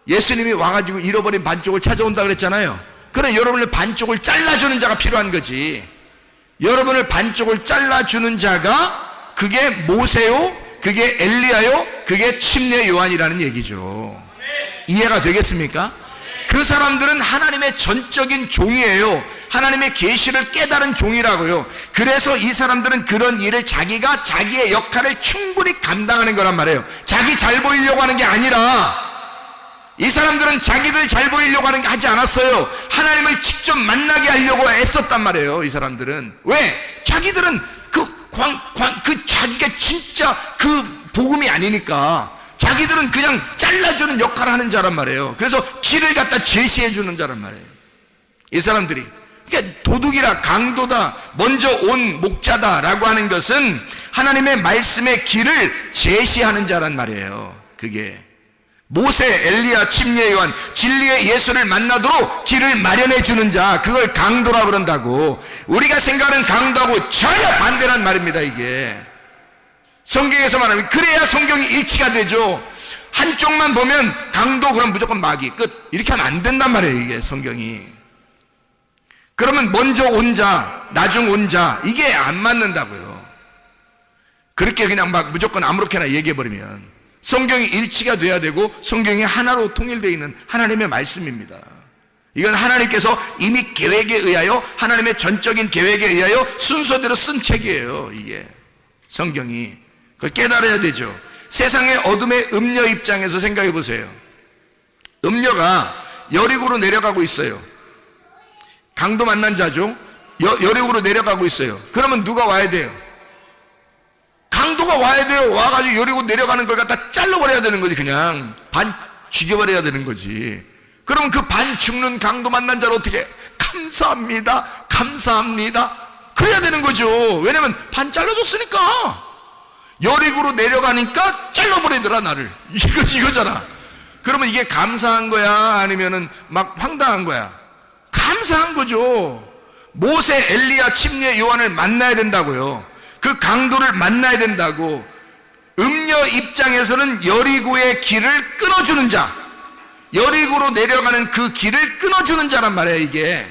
예수님이 와가지고 잃어버린 반쪽을 찾아온다 그랬잖아요. 그래, 여러분을 반쪽을 잘라주는 자가 필요한 거지. 여러분을 반쪽을 잘라주는 자가 그게 모세요, 그게 엘리야요, 그게 침례 요한이라는 얘기죠. 이해가 되겠습니까? 그 사람들은 하나님의 전적인 종이에요. 하나님의 계시를 깨달은 종이라고요. 그래서 이 사람들은 그런 일을 자기가 자기의 역할을 충분히 감당하는 거란 말이에요. 자기 잘 보이려고 하는 게 아니라, 이 사람들은 자기들 잘 보이려고 하는 게 하지 않았어요. 하나님을 직접 만나게 하려고 애썼단 말이에요. 이 사람들은. 왜? 자기들은 자기가 진짜 그 복음이 아니니까 자기들은 그냥 잘라주는 역할을 하는 자란 말이에요. 그래서 길을 갖다 제시해주는 자란 말이에요, 이 사람들이. 그러니까 도둑이라, 강도다, 먼저 온 목자다라고 하는 것은 하나님의 말씀의 길을 제시하는 자란 말이에요. 그게 모세, 엘리야, 침례 요한, 진리의 예수를 만나도록 길을 마련해 주는 자, 그걸 강도라 그런다고. 우리가 생각하는 강도하고 전혀 반대란 말입니다. 이게 성경에서 말하면, 그래야 성경이 일치가 되죠. 한쪽만 보면 강도, 그럼 무조건 마귀, 끝, 이렇게 하면 안 된단 말이에요, 이게 성경이. 그러면 먼저 온 자, 나중 온 자, 이게 안 맞는다고요. 그렇게 그냥 무조건 아무렇게나 얘기해버리면, 성경이 일치가 돼야 되고 성경이 하나로 통일되어 있는 하나님의 말씀입니다. 이건 하나님께서 이미 계획에 의하여, 하나님의 전적인 계획에 의하여 순서대로 쓴 책이에요, 이게 성경이. 그걸 깨달아야 되죠. 세상의 어둠의 음녀 입장에서 생각해 보세요. 음녀가 여리고로 내려가고 있어요. 강도 만난 자죠. 여리고로 내려가고 있어요. 그러면 누가 와야 돼요? 강도가 와야 돼요. 와가지고 여리고 내려가는 걸 갖다 잘라버려야 되는 거지. 그냥 반 죽여버려야 되는 거지. 그럼 그 반 죽는 강도 만난 자를 어떻게? 감사합니다, 감사합니다, 그래야 되는 거죠. 왜냐면 반 잘라줬으니까. 여리고로 내려가니까 잘라버리더라 나를. 이거잖아. 그러면 이게 감사한 거야, 아니면은 막 황당한 거야? 감사한 거죠. 모세, 엘리야, 침례 요한을 만나야 된다고요. 그 강도를 만나야 된다고. 음녀 입장에서는 여리고의 길을 끊어주는 자, 여리고로 내려가는 그 길을 끊어주는 자란 말이에요. 이게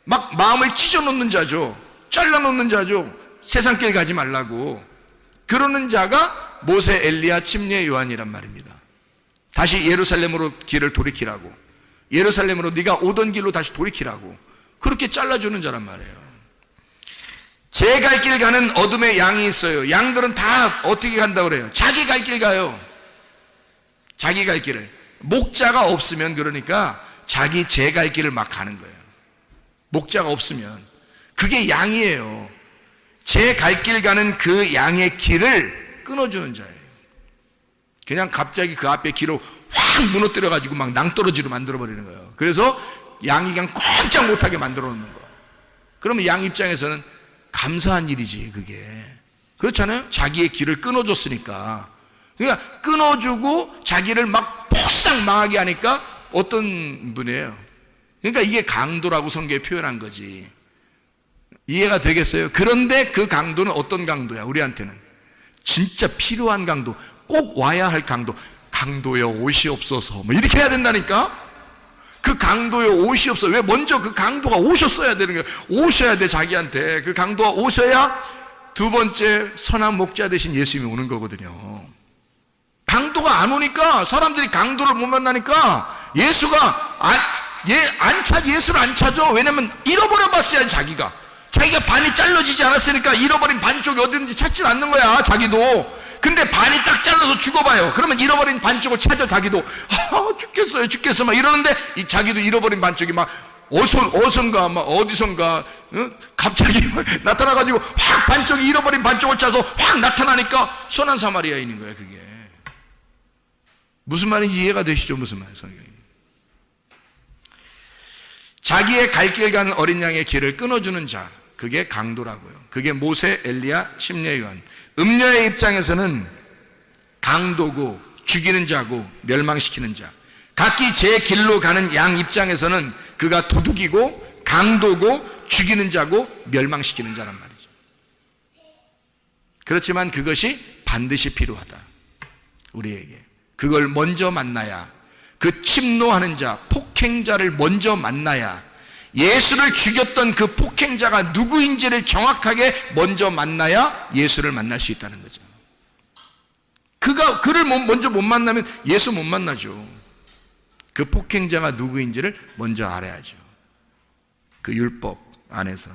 막 마음을 찢어놓는 자죠. 잘라놓는 자죠. 세상길 가지 말라고. 그러는 자가 모세, 엘리야, 침례 요한이란 말입니다. 다시 예루살렘으로 길을 돌이키라고, 예루살렘으로 네가 오던 길로 다시 돌이키라고, 그렇게 잘라주는 자란 말이에요. 제 갈 길 가는 어둠의 양이 있어요. 양들은 다 어떻게 간다고 그래요? 자기 갈 길 가요. 자기 갈 길을. 목자가 없으면, 그러니까 자기 제 갈 길을 막 가는 거예요. 목자가 없으면. 그게 양이에요. 제 갈 길 가는 그 양의 길을 끊어주는 자예요. 그냥 갑자기 그 앞에 길을 확 무너뜨려가지고 막 낭떠러지로 만들어버리는 거예요. 그래서 양이 그냥 꼼짝 못하게 만들어 놓는 거예요. 그러면 양 입장에서는 감사한 일이지, 그게. 그렇잖아요? 자기의 길을 끊어줬으니까. 그러니까 끊어주고 자기를 막 폭삭 망하게 하니까 어떤 분이에요? 그러니까 이게 강도라고 성경에 표현한 거지. 이해가 되겠어요? 그런데 그 강도는 어떤 강도야? 우리한테는 진짜 필요한 강도, 꼭 와야 할 강도. 강도여 옷이 없어서 뭐 이렇게 해야 된다니까. 그 강도여 옷이 없어. 왜? 먼저 그 강도가 오셨어야 되는 거예요. 오셔야 돼. 자기한테 그 강도가 오셔야 두 번째 선한 목자 되신 예수님이 오는 거거든요. 강도가 안 오니까, 사람들이 강도를 못 만나니까 예수가 예수를 안 찾아. 왜냐면 잃어버려 봤어요. 자기가 반이 잘라지지 않았으니까 잃어버린 반쪽이 어딘지 찾지 않는 거야, 자기도. 근데 반이 딱 잘라서 죽어봐요. 그러면 잃어버린 반쪽을 찾아, 자기도. 죽겠어 막 이러는데, 이 자기도 잃어버린 반쪽이 막 어선가 막 어디선가 갑자기 나타나가지고 확 반쪽이, 잃어버린 반쪽을 찾아서 확 나타나니까 선한 사마리아인인 거야. 그게 무슨 말인지 이해가 되시죠? 무슨 말이에요, 성경이. 자기의 갈 길 가는 어린 양의 길을 끊어주는 자, 그게 강도라고요. 그게 모세, 엘리야, 침례 요한. 음녀의 입장에서는 강도고 죽이는 자고 멸망시키는 자. 각기 제 길로 가는 양 입장에서는 그가 도둑이고 강도고 죽이는 자고 멸망시키는 자란 말이죠. 그렇지만 그것이 반드시 필요하다, 우리에게. 그걸 먼저 만나야, 그 침노하는 자, 폭행자를 먼저 만나야, 예수를 죽였던 그 폭행자가 누구인지를 정확하게 먼저 만나야 예수를 만날 수 있다는 거죠. 그를 먼저 못 만나면 예수 못 만나죠. 그 폭행자가 누구인지를 먼저 알아야죠. 그 율법 안에서.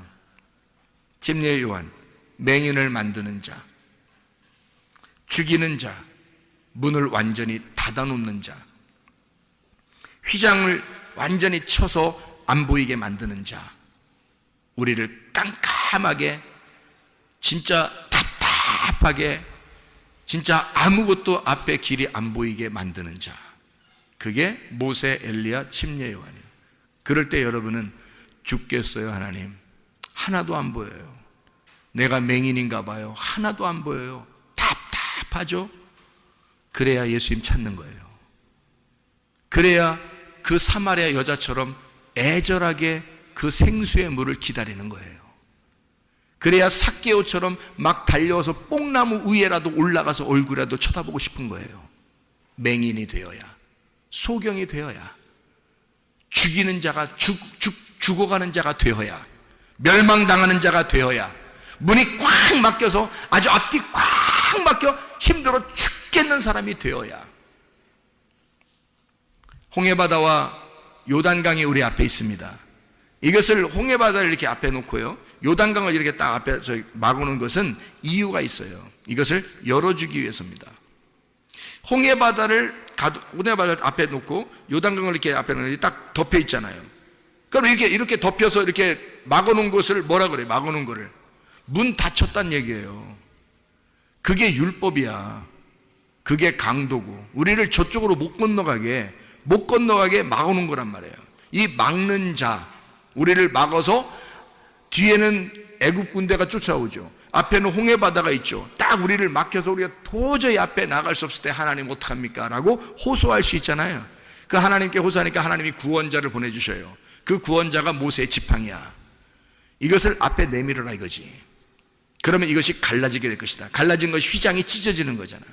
침례 요한, 맹인을 만드는 자, 죽이는 자, 문을 완전히 닫아놓는 자, 휘장을 완전히 쳐서 안 보이게 만드는 자, 우리를 깜깜하게, 진짜 답답하게, 진짜 아무것도 앞에 길이 안 보이게 만드는 자, 그게 모세, 엘리야, 침례 요한이에요. 그럴 때 여러분은 죽겠어요, 하나님? 하나도 안 보여요. 내가 맹인인가 봐요. 하나도 안 보여요. 답답하죠? 그래야 예수님 찾는 거예요. 그래야 그 사마리아 여자처럼 애절하게 그 생수의 물을 기다리는 거예요. 그래야 삭개오처럼 막 달려와서 뽕나무 위에라도 올라가서 얼굴이라도 쳐다보고 싶은 거예요. 맹인이 되어야, 소경이 되어야, 죽이는 자가 죽어가는 자가 되어야, 멸망당하는 자가 되어야, 문이 꽉 막혀서 아주 앞뒤 꽉 막혀 힘들어 죽겠는 사람이 되어야. 홍해바다와 요단강이 우리 앞에 있습니다. 이것을, 홍해바다를 이렇게 앞에 놓고요, 요단강을 이렇게 딱 앞에 막아놓은 것은 이유가 있어요. 이것을 열어주기 위해서입니다. 홍해바다를 앞에 놓고 요단강을 이렇게 앞에 놓으면 딱 덮여 있잖아요. 그럼 이렇게 덮여서 이렇게 막아놓은 것을 뭐라 그래요? 막아놓은 거를 문 닫혔다는 얘기예요. 그게 율법이야. 그게 강도고 우리를 저쪽으로 못 건너가게 막아놓은 거란 말이에요. 이 막는 자, 우리를 막아서 뒤에는 애굽 군대가 쫓아오죠. 앞에는 홍해바다가 있죠. 딱 우리를 막혀서 우리가 도저히 앞에 나갈 수 없을 때 하나님 어떡합니까? 라고 호소할 수 있잖아요. 그 하나님께 호소하니까 하나님이 구원자를 보내주셔요. 그 구원자가 모세의 지팡이야. 이것을 앞에 내밀어라 이거지. 그러면 이것이 갈라지게 될 것이다. 갈라진 것이 휘장이 찢어지는 거잖아.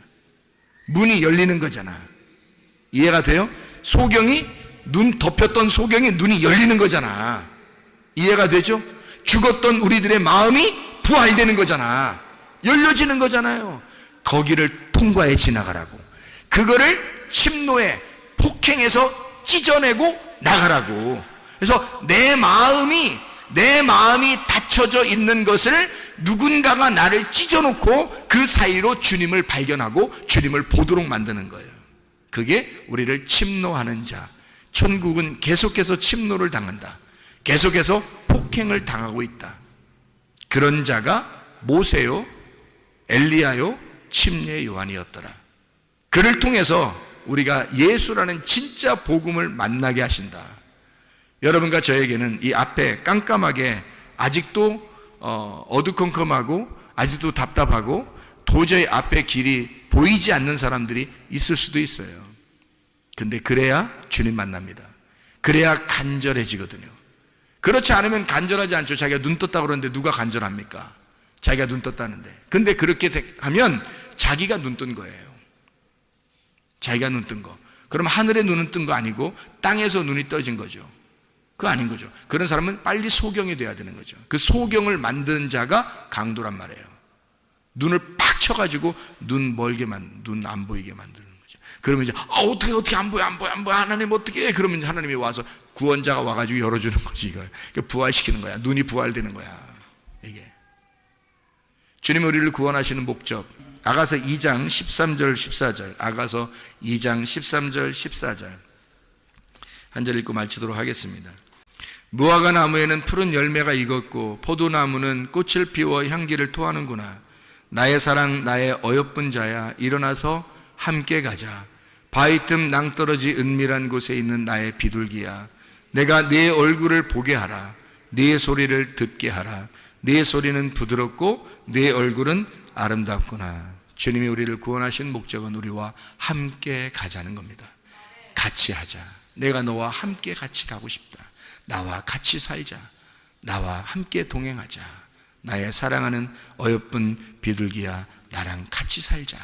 문이 열리는 거잖아. 이해가 돼요? 눈 덮였던 소경이 눈이 열리는 거잖아. 이해가 되죠? 죽었던 우리들의 마음이 부활되는 거잖아. 열려지는 거잖아요. 거기를 통과해 지나가라고. 그거를 침노에 폭행해서 찢어내고 나가라고. 그래서 내 마음이 닫혀져 있는 것을 누군가가 나를 찢어놓고 그 사이로 주님을 발견하고 주님을 보도록 만드는 거예요. 그게 우리를 침노하는 자. 천국은 계속해서 침노를 당한다. 계속해서 폭행을 당하고 있다. 그런 자가 모세요, 엘리야요, 침례 요한이었더라. 그를 통해서 우리가 예수라는 진짜 복음을 만나게 하신다. 여러분과 저에게는 이 앞에 깜깜하게 아직도 어두컴컴하고 아직도 답답하고 도저히 앞에 길이 보이지 않는 사람들이 있을 수도 있어요. 근데 그래야 주님 만납니다. 그래야 간절해지거든요. 그렇지 않으면 간절하지 않죠. 자기가 눈 떴다고 그러는데 누가 간절합니까? 자기가 눈 떴다는데. 근데 그렇게 하면 자기가 눈 뜬 거예요. 자기가 눈 뜬 거. 그럼 하늘에 눈은 뜬 거 아니고 땅에서 눈이 떠진 거죠. 그거 아닌 거죠. 그런 사람은 빨리 소경이 돼야 되는 거죠. 그 소경을 만든 자가 강도란 말이에요. 눈을 팍 쳐가지고 눈 안 보이게 만드는 거죠. 그러면 이제 어떻게 안 보여 하나님 어떻게 해? 그러면 하나님이 와서 구원자가 와가지고 열어주는 거지. 이걸 부활시키는 거야. 눈이 부활되는 거야. 이게 주님이 우리를 구원하시는 목적. 아가서 2장 13절 14절. 아가서 2장 13절 14절 한 절 읽고 마치도록 하겠습니다. 무화과 나무에는 푸른 열매가 익었고 포도나무는 꽃을 피워 향기를 토하는구나. 나의 사랑 나의 어여쁜 자야, 일어나서 함께 가자. 바위 틈 낭떠러지 은밀한 곳에 있는 나의 비둘기야, 내가 네 얼굴을 보게 하라. 네 소리를 듣게 하라. 네 소리는 부드럽고 네 얼굴은 아름답구나. 주님이 우리를 구원하신 목적은 우리와 함께 가자는 겁니다. 같이 하자. 내가 너와 함께 같이 가고 싶다. 나와 같이 살자. 나와 함께 동행하자. 나의 사랑하는 어여쁜 비둘기야, 나랑 같이 살자.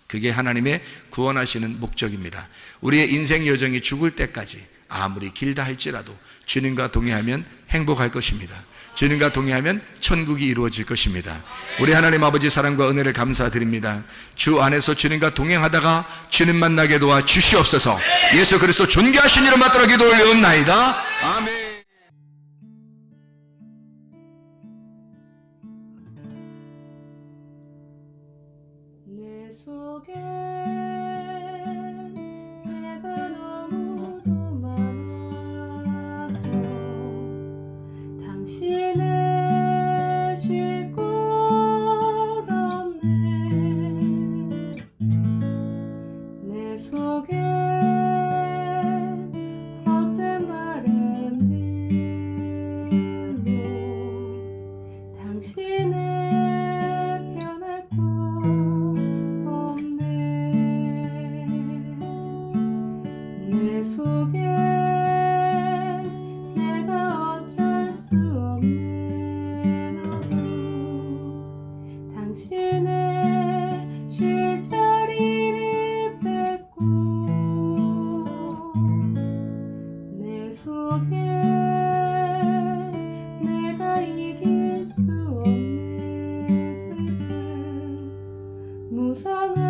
그게 하나님의 구원하시는 목적입니다. 우리의 인생 여정이 죽을 때까지 아무리 길다 할지라도 주님과 동행하면 행복할 것입니다. 주님과 동행하면 천국이 이루어질 것입니다. 우리 하나님 아버지 사랑과 은혜를 감사드립니다. 주 안에서 주님과 동행하다가 주님 만나게 도와 주시옵소서. 예수 그리스도 존귀하신 이름 받들어 기도 올려옵나이다. 아멘. 내 속에 내가 너무도 많아서 당신을 쉴 곳 없네. 내 속에 헛된 바램들로 당신을 변할 곳 내 속에 내가 어쩔 수 없는 어둠, 당신의 쉴 자리를 뺏고 내 속에 내가 이길 수 없는 슬픔, 무성한